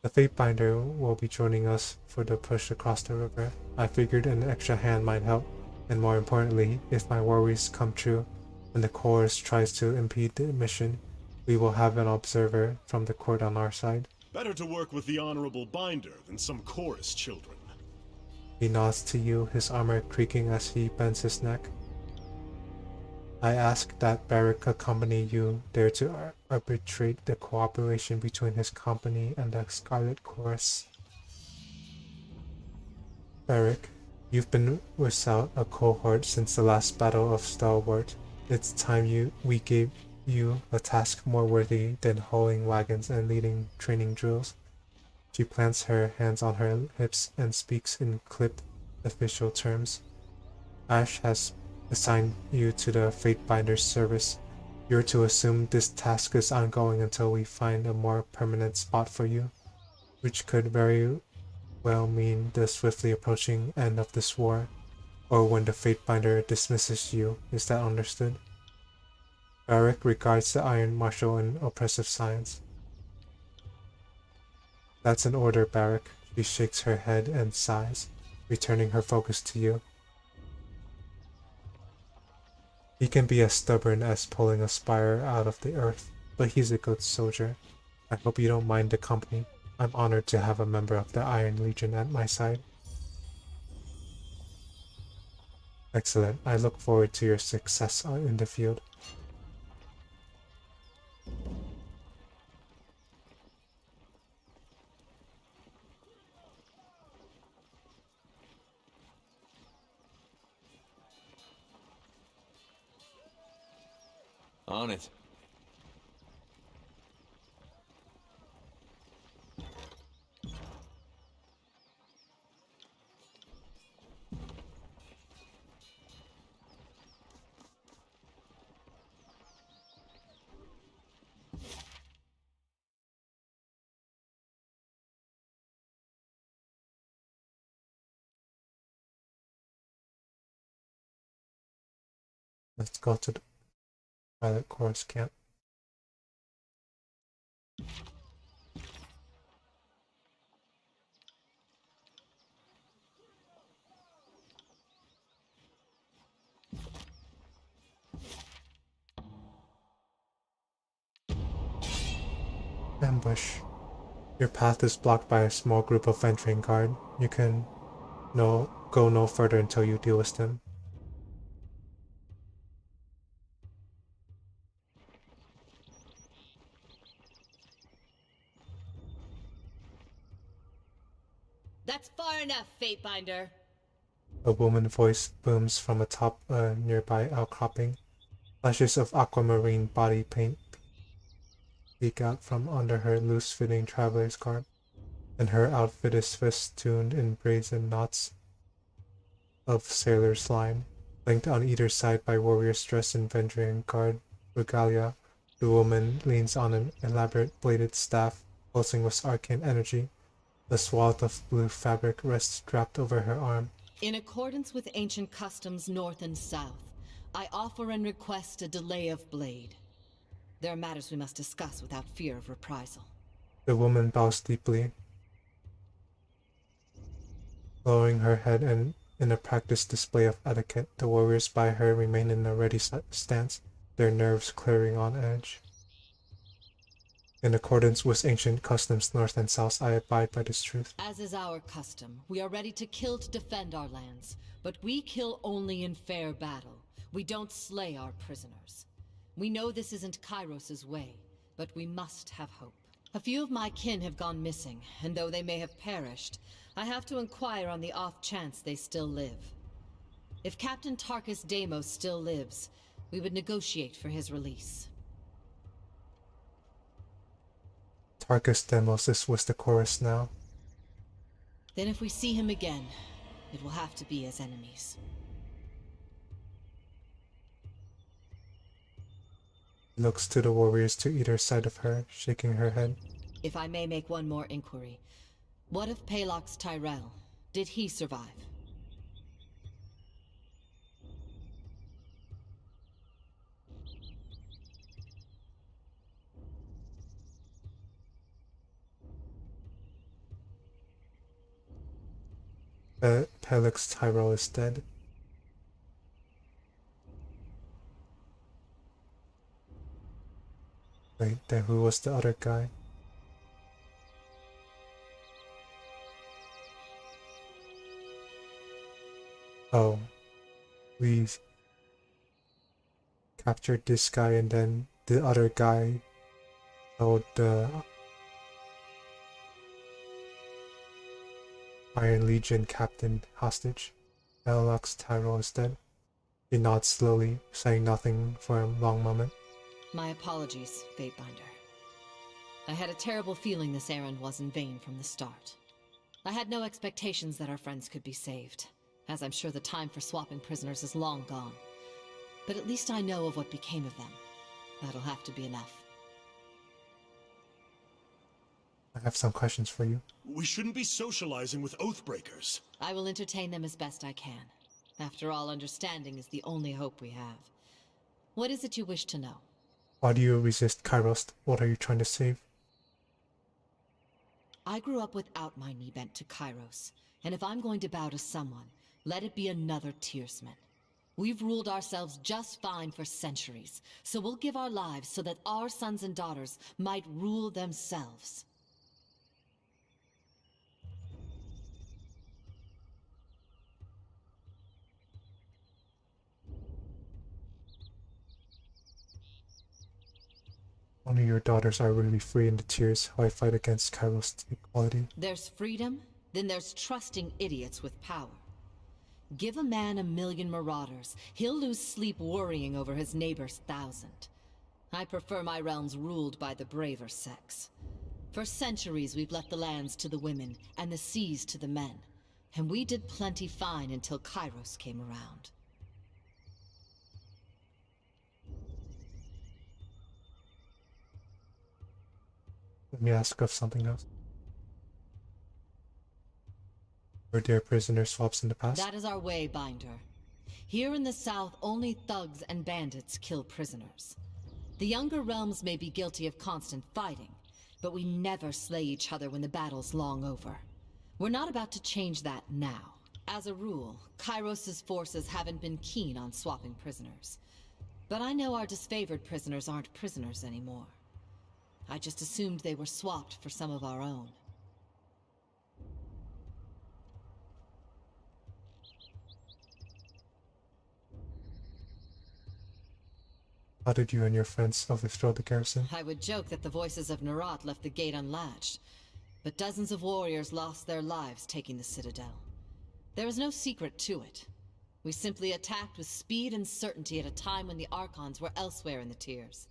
The Fatebinder will be joining us for the push across the river. I figured an extra hand might help, and more importantly, if my worries come true, when the chorus tries to impede the mission, we will have an observer from the court on our side. Better to work with the Honorable Binder than some chorus children. He nods to you, his armor creaking as he bends his neck. I ask that Barrack accompany you there to arbitrate the cooperation between his company and the Scarlet Chorus. Barrack, you've been without a cohort since the last battle of Stalwart. It's time we gave you a task more worthy than hauling wagons and leading training drills. She plants her hands on her hips and speaks in clipped official terms. Ash has assigned you to the Fatebinder's service. You're to assume this task is ongoing until we find a more permanent spot for you, which could very well mean the swiftly approaching end of this war, or when the Fatebinder dismisses you. Is that understood? Barrack regards the Iron Marshal in oppressive silence. That's an order, Barrack. She shakes her head and sighs, returning her focus to you. He can be as stubborn as pulling a spire out of the earth, but he's a good soldier. I hope you don't mind the company. I'm honored to have a member of the Iron Legion at my side. Excellent. I look forward to your success in the field. On it. Let's go to the pilot chorus camp. Ambush. Your path is blocked by a small group of Venturing Guard. You can go no further until you deal with them. That's far enough, Fatebinder. A woman's voice booms from atop a nearby outcropping. Flashes of aquamarine body paint peek out from under her loose-fitting traveler's garb, and her outfit is festooned in braids and knots of sailor's line. Flanked on either side by warriors dressed in Vendrian Guard regalia, the woman leans on an elaborate bladed staff, pulsing with arcane energy. A swath of blue fabric rests draped over her arm. In accordance with ancient customs north and south, I offer and request a delay of blade. There are matters we must discuss without fear of reprisal. The woman bows deeply, lowering her head, and in a practiced display of etiquette, the warriors by her remain in a ready stance, their nerves clearing on edge. In accordance with ancient customs north and south, I abide by this truth. As is our custom, we are ready to kill to defend our lands, but we kill only in fair battle. We don't slay our prisoners. We know this isn't Kairos's way, but we must have hope. A few of my kin have gone missing, and though they may have perished, I have to inquire on the off chance they still live. If Captain Tarkus Deimos still lives, we would negotiate for his release. Tarkus Deimos is with the chorus now. Then if we see him again, it will have to be as enemies. Looks to the warriors to either side of her, shaking her head. If I may make one more inquiry, what of Palox Tyrell? Did he survive? Pelix Tyrell is dead. Wait, then who was the other guy? Oh, we captured this guy and then the other guy held the Iron Legion captain hostage. Pelix Tyrell is dead. He nods slowly, saying nothing for a long moment. My apologies, Fatebinder. I had a terrible feeling this errand was in vain from the start. I had no expectations that our friends could be saved, as I'm sure the time for swapping prisoners is long gone. But at least I know of what became of them. That'll have to be enough. I have some questions for you. We shouldn't be socializing with Oathbreakers. I will entertain them as best I can. After all, understanding is the only hope we have. What is it you wish to know? Why do you resist Kairos? What are you trying to save? I grew up without my knee bent to Kairos, and if I'm going to bow to someone, let it be another Tearsman. We've ruled ourselves just fine for centuries, so we'll give our lives so that our sons and daughters might rule themselves. Only your daughters are really free in the tears. Why fight against Kairos equality? There's freedom, then there's trusting idiots with power. Give a man 1,000,000 marauders, he'll lose sleep worrying over his neighbor's 1,000. I prefer my realms ruled by the braver sex. For centuries we've left the lands to the women, and the seas to the men. And we did plenty fine until Kairos came around. Let me ask of something else. Were there prisoner swaps in the past? That is our way, Binder. Here in the south, only thugs and bandits kill prisoners. The younger realms may be guilty of constant fighting, but we never slay each other when the battle's long over. We're not about to change that now. As a rule, Kairos's forces haven't been keen on swapping prisoners. But I know our disfavored prisoners aren't prisoners anymore. I just assumed they were swapped for some of our own. How did you and your friends overthrow the garrison? I would joke that the voices of Nerat left the gate unlatched, but dozens of warriors lost their lives taking the citadel. There was no secret to it. We simply attacked with speed and certainty at a time when the Archons were elsewhere in the tiers.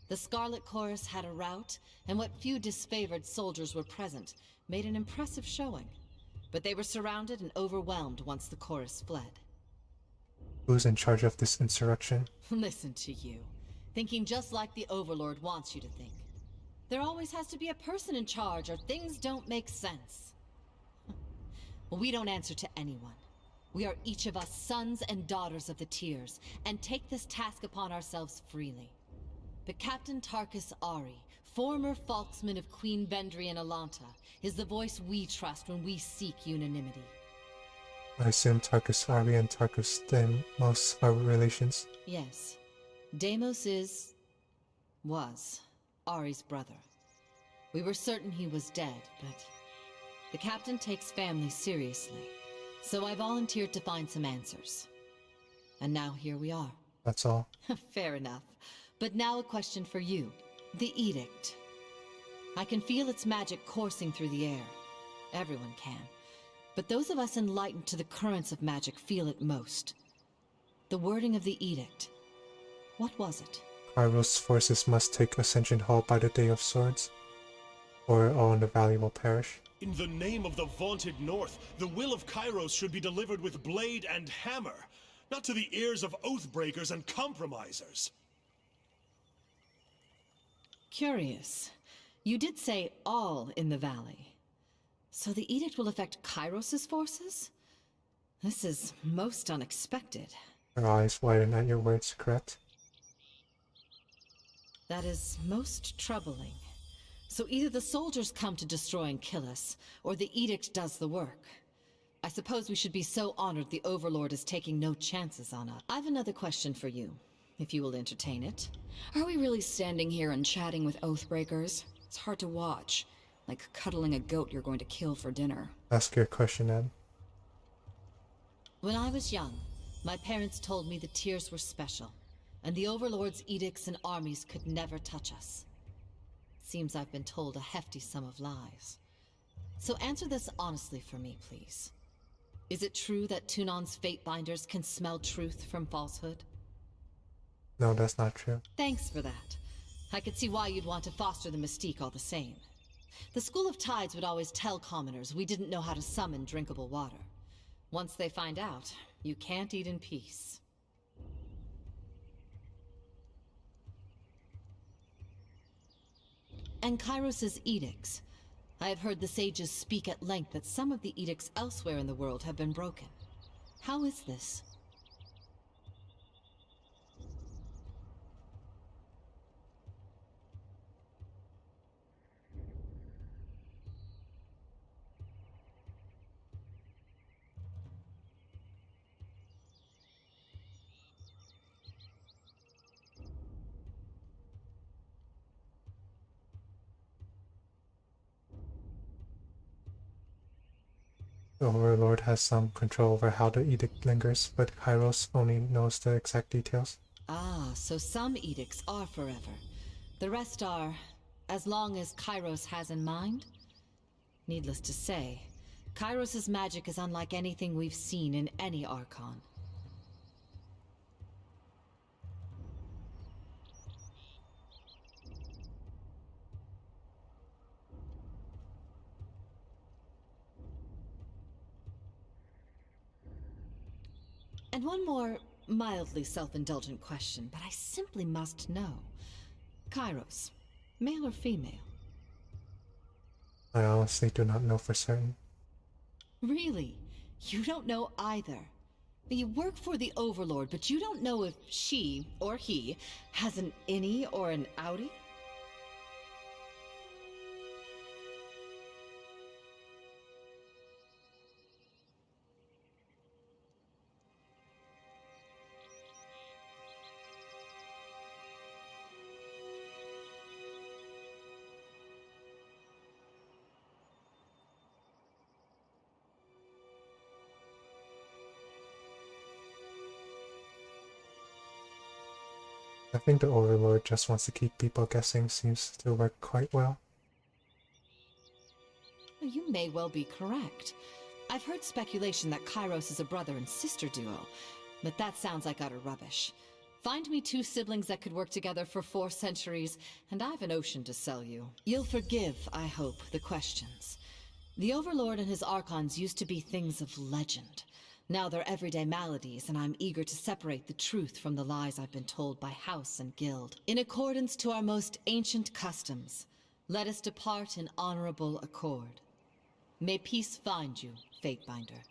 The Scarlet Chorus had a rout, and what few disfavored soldiers were present made an impressive showing. But they were surrounded and overwhelmed once the chorus fled. Who's in charge of this insurrection? Listen to you. Thinking just like the Overlord wants you to think. There always has to be a person in charge, or things don't make sense. Well, we don't answer to anyone. We are each of us sons and daughters of the Tiers, and take this task upon ourselves freely. but Captain Tarkus Ari, former Falksman of Queen Vendry and Alanta, is the voice we trust when we seek unanimity. I assume Tarkus Arby and Tarkus Deimos are relations. Yes. Deimos was Ari's brother. We were certain he was dead, but the captain takes family seriously. So I volunteered to find some answers. And now here we are. That's all. Fair enough. But now a question for you. The Edict. I can feel its magic coursing through the air. Everyone can. But those of us enlightened to the currents of magic feel it most. The wording of the Edict. What was it? Kairos' forces must take Ascension Hall by the Day of Swords, or all in the Valley will perish. In the name of the vaunted North, the will of Kairos should be delivered with blade and hammer, not to the ears of oathbreakers and compromisers. Curious. You did say all in the Valley. So the Edict will affect Kairos' forces? This is most unexpected. Her eyes widen at your words, correct? That is most troubling. So either the soldiers come to destroy and kill us, or the Edict does the work. I suppose we should be so honored the Overlord is taking no chances on us. I've another question for you, if you will entertain it. Are we really standing here and chatting with Oathbreakers? It's hard to watch. Like cuddling a goat you're going to kill for dinner. Ask your question, Ed. When I was young, my parents told me the Tears were special, and the Overlord's edicts and armies could never touch us. Seems I've been told a hefty sum of lies. So answer this honestly for me, please. Is it true that Tunon's Fatebinders can smell truth from falsehood? No, that's not true. Thanks for that. I could see why you'd want to foster the mystique all the same. The School of Tides would always tell commoners we didn't know how to summon drinkable water. Once they find out, you can't eat in peace. And Kairos' edicts. I have heard the sages speak at length that some of the edicts elsewhere in the world have been broken. How is this? The Overlord has some control over how the edict lingers, but Kairos only knows the exact details. Ah, so some edicts are forever. The rest are, as long as Kairos has in mind? Needless to say, Kairos' magic is unlike anything we've seen in any Archon. And one more mildly self-indulgent question, but I simply must know. Kairos, male or female? I honestly do not know for certain. Really? You don't know either? You work for the Overlord, but you don't know if she, or he, has an innie or an outie? I think the Overlord just wants to keep people guessing. Seems to work quite well. You may well be correct. I've heard speculation that Kairos is a brother and sister duo, but that sounds like utter rubbish. Find me two siblings that could work together for 4 centuries, and I've an ocean to sell you. You'll forgive, I hope, the questions. The Overlord and his Archons used to be things of legend. Now they're everyday maladies, and I'm eager to separate the truth from the lies I've been told by house and guild. In accordance to our most ancient customs, let us depart in honorable accord. May peace find you, Fatebinder.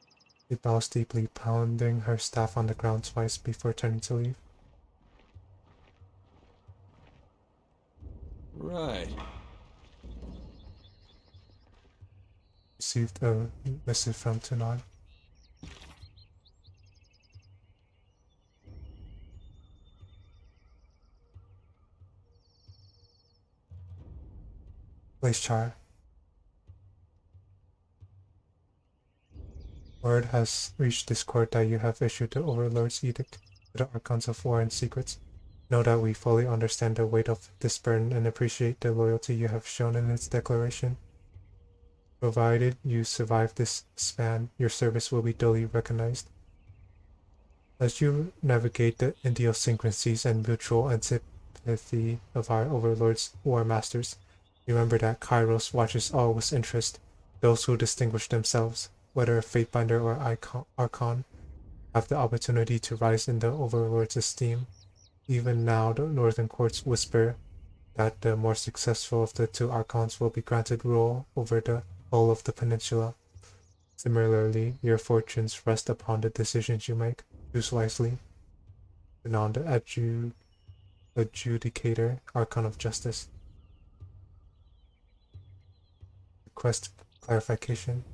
She bows deeply, pounding her staff on the ground twice before turning to leave. Right. Received a message from Tunon. Blaze Char. Word has reached this court that you have issued the Overlord's edict to the Archons of War and Secrets. Know that we fully understand the weight of this burden and appreciate the loyalty you have shown in its declaration. Provided you survive this span, your service will be duly recognized. As you navigate the idiosyncrasies and mutual antipathy of our overlords, war masters, remember that Kairos watches all with interest. Those who distinguish themselves, whether Fatebinder or Archon, have the opportunity to rise in the overlord's esteem. Even now, the northern courts whisper that the more successful of the two Archons will be granted rule over the whole of the peninsula. Similarly, your fortunes rest upon the decisions you make. Choose wisely. Renowned Adjudicator, Archon of Justice. Request clarification.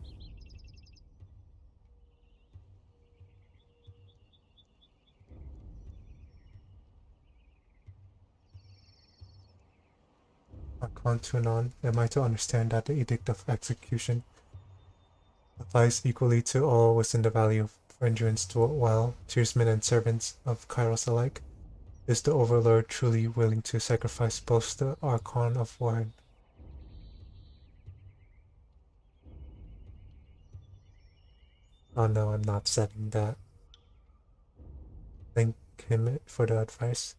Archon Tunon, am I to understand that the Edict of Execution applies equally to all within the Valley of Vengeance while Tearsmen and servants of Kairos alike? Is the Overlord truly willing to sacrifice both the Archon of War? Oh no, I'm not setting that. Thank him for the advice.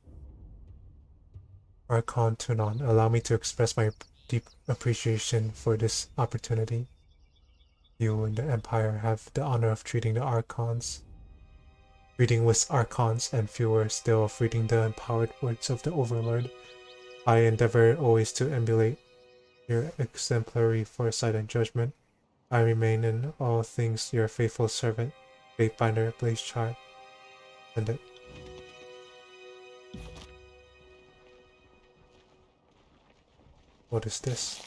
Archon Tunon, allow me to express my deep appreciation for this opportunity. You and the Empire have the honor of treating with Archons, and fewer still of reading the empowered words of the Overlord. I endeavor always to emulate your exemplary foresight and judgment. I remain in all things your faithful servant, Fatebinder Blaze Char. Send it. What is this?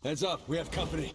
Heads up, we have company.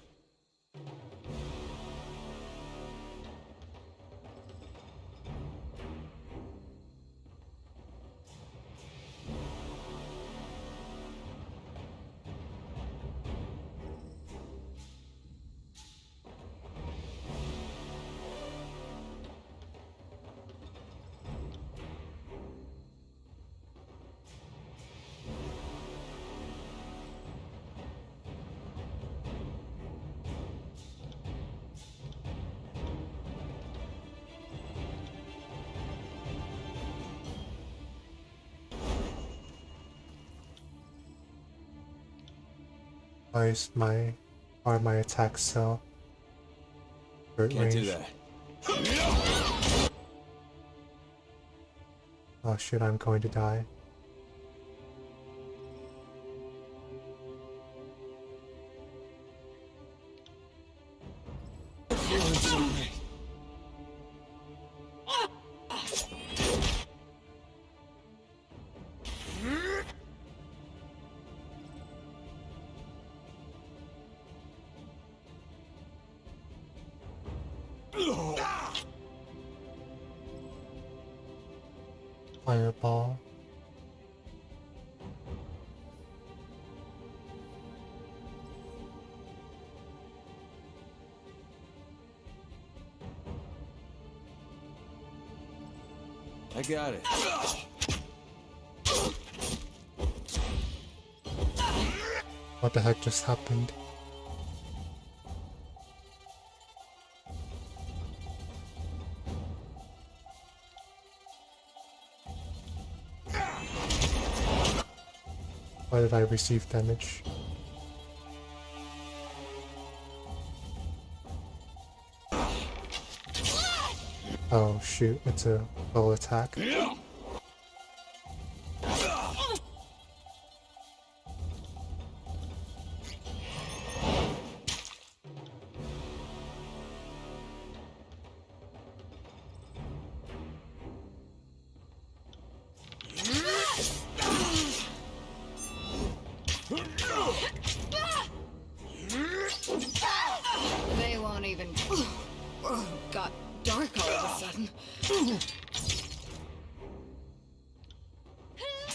Why are my attacks so short Can't do range? that. Oh shit, I'm going to die. Feeling so great. Fireball. I got it. What the heck just happened? Why did I receive damage? Oh shoot, it's a full attack. They won't even... Oh, got dark all of a sudden.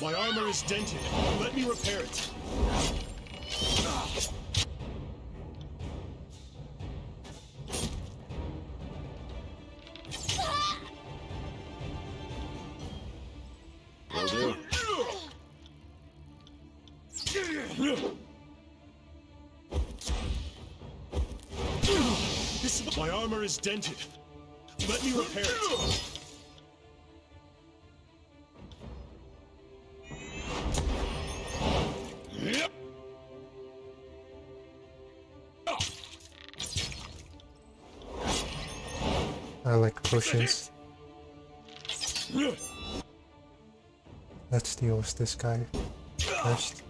My armor is dented. Let me repair it. Will do. My armor is dented. Let me repair it. I like potions. Let's deal with this guy first.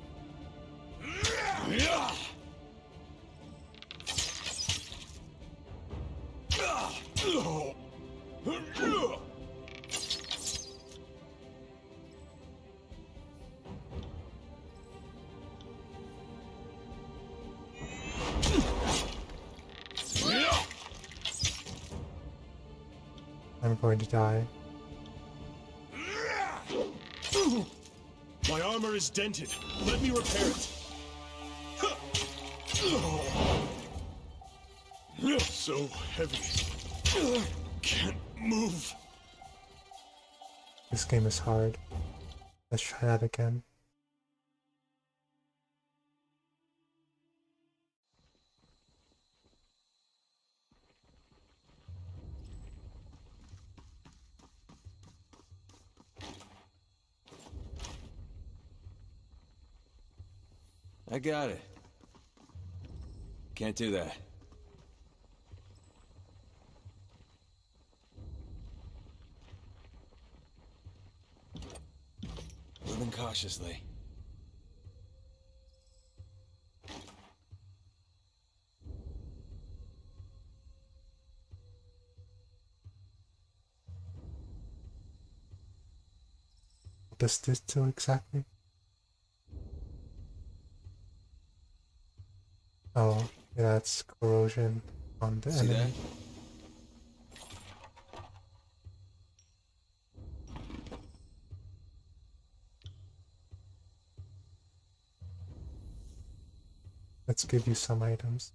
I'm going to die. My armor is dented. Let me repair it. So heavy. Can't move. This game is hard. Let's try that again. I got it. Can't do that. Moving cautiously. What does this do exactly? Oh, yeah, that's corrosion on the See enemy. that? Let's give you some items.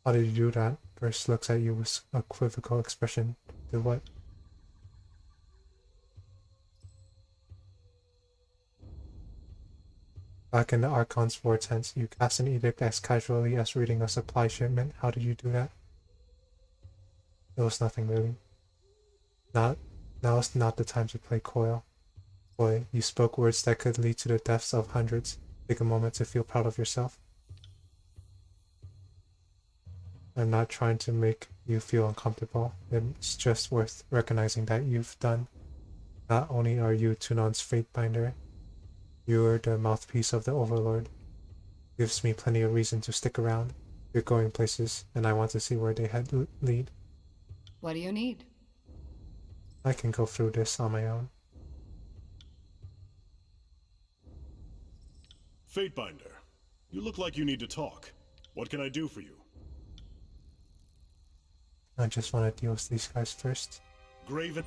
How did you do that? First looks at you with a quizzical expression. Did what? Back in the Archon's vortex, you cast an edict as casually as reading a supply shipment. How did you do that? It was nothing really. Now is not the time to play coy. Boy, you spoke words that could lead to the deaths of hundreds. Take a moment to feel proud of yourself. I'm not trying to make you feel uncomfortable. It's just worth recognizing that you've done. Not only are you Tunon's Fatebinder, you're the mouthpiece of the Overlord. Gives me plenty of reason to stick around. You're going places, and I want to see where they lead. What do you need? I can go through this on my own. Fatebinder, you look like you need to talk. What can I do for you? I just want to deal with these guys first. Graven...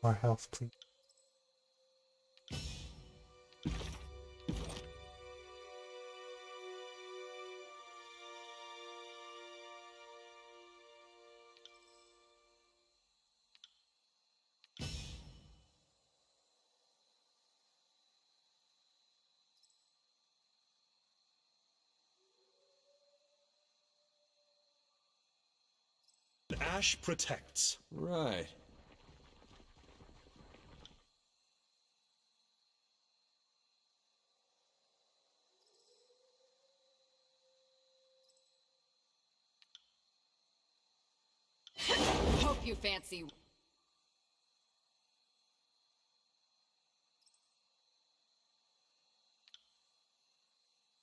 More health, please. Ash protects. Right. Hope you fancy.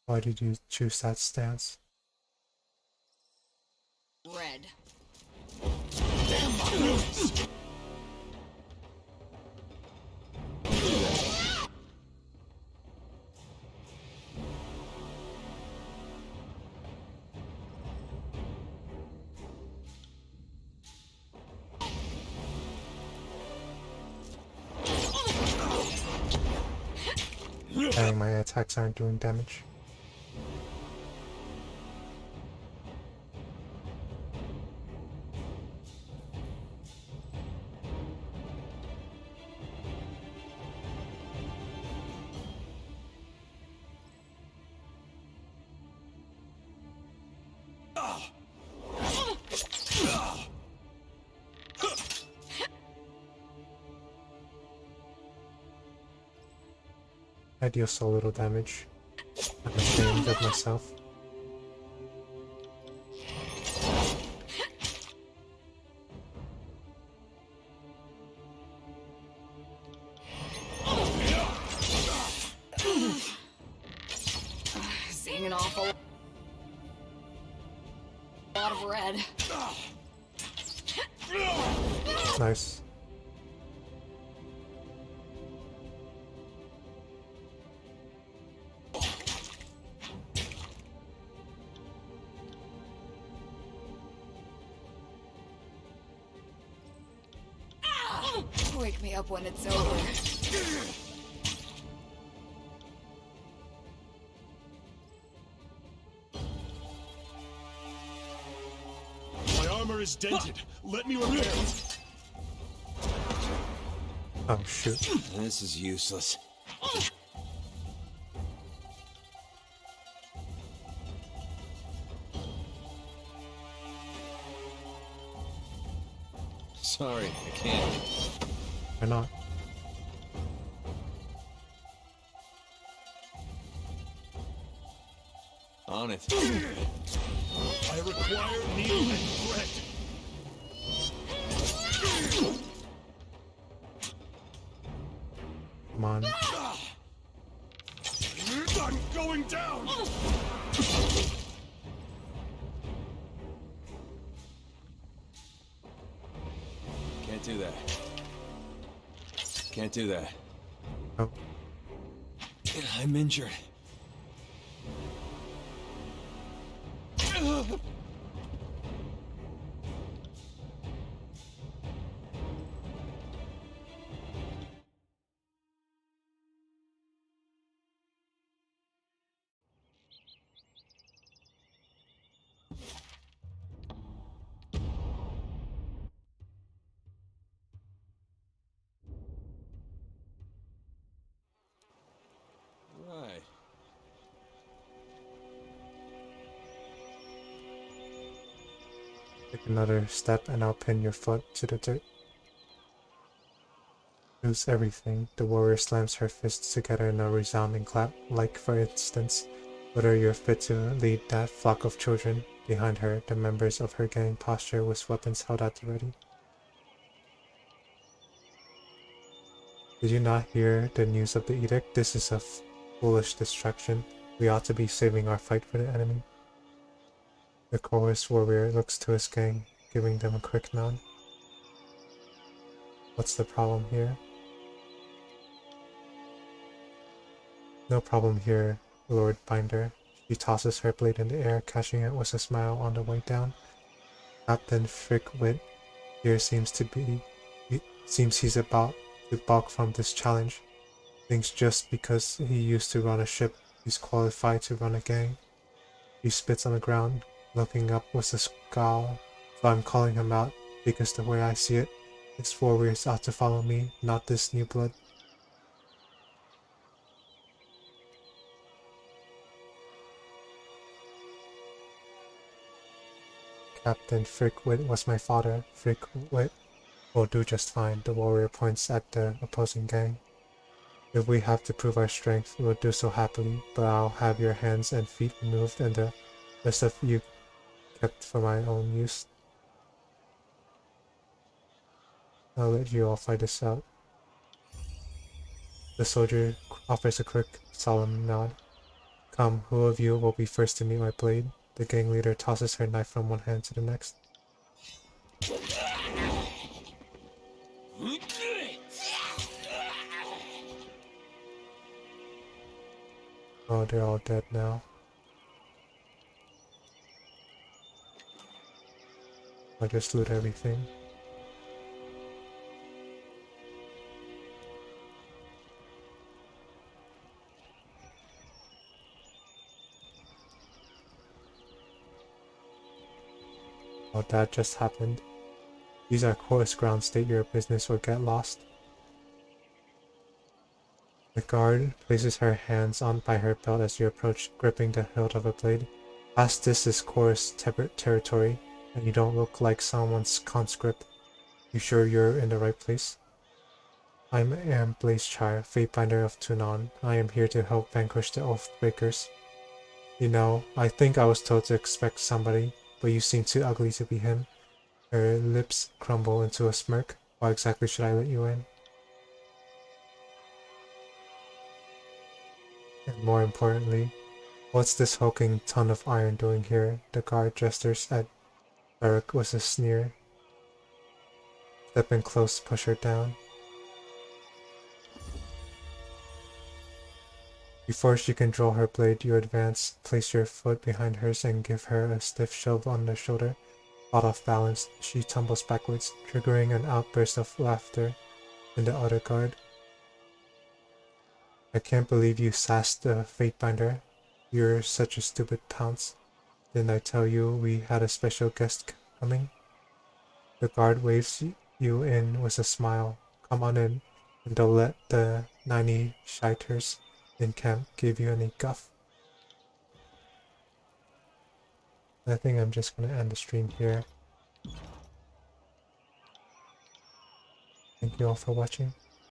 Why did you choose that stance? Red. Dang, my attacks aren't doing damage. I deal so little damage. I'm ashamed of myself. Seeing an awful lot of red. Nice. Wake me up when it's over. My armor is dented. Let me repair it. Oh shoot. This is useless. Sorry, I can't. Why not? On it. I require meal and bread. Come on. I'm going down! Can't do that. Can't do that. Oh, I'm injured. Right. take another step and I'll pin your foot to the dirt. Lose everything. The warrior slams her fists together in a resounding clap, like, for instance, whether you're fit to lead that flock of children. Behind her, the members of her gang posture with weapons held at the ready. Did you not hear the news of the edict? This is a foolish distraction. We ought to be saving our fight for the enemy. The chorus warrior looks to his gang, giving them a quick nod. What's the problem here? No problem here, Lord Binder. She tosses her blade in the air, catching it with a smile on the way down. Captain Frickwit here seems he's about to balk from this challenge. Thinks just because he used to run a ship, he's qualified to run a gang. He spits on the ground, looking up with a scowl. So I'm calling him out, because the way I see it, his warriors ought to follow me, not this new blood. Captain Frickwit was my father. Frickwit will do just fine. The warrior points at the opposing gang. If we have to prove our strength, we'll do so happily, but I'll have your hands and feet removed and the rest of you kept for my own use. I'll let you all fight this out. The soldier offers a quick, solemn nod. Come, who of you will be first to meet my blade? The gang leader tosses her knife from one hand to the next. Oh, they're all dead now. I just loot everything. Oh, that just happened. These are chorus grounds, state your business or get lost. The guard places her hands on by her belt as you approach, gripping the hilt of a blade. As this is chorus territory, and you don't look like someone's conscript. You sure you're in the right place? I am Blazechar, Fatebinder of Tunon. I am here to help vanquish the Oathbreakers. You know, I think I was told to expect somebody, but you seem too ugly to be him. Her lips crumble into a smirk. Why exactly should I let you in? And more importantly, what's this hulking ton of iron doing here? The guard gestures at Eric with a sneer. Step in close, push her down. Before she can draw her blade, you advance, place your foot behind hers and give her a stiff shove on the shoulder. Out of balance, she tumbles backwards, triggering an outburst of laughter in the other guard. I can't believe you sassed the Fatebinder. You're such a stupid pounce. Didn't I tell you we had a special guest coming? The guard waves you in with a smile. Come on in, and don't let the 90 shiters in camp give you any guff. I think I'm just gonna end the stream here. Thank you all for watching.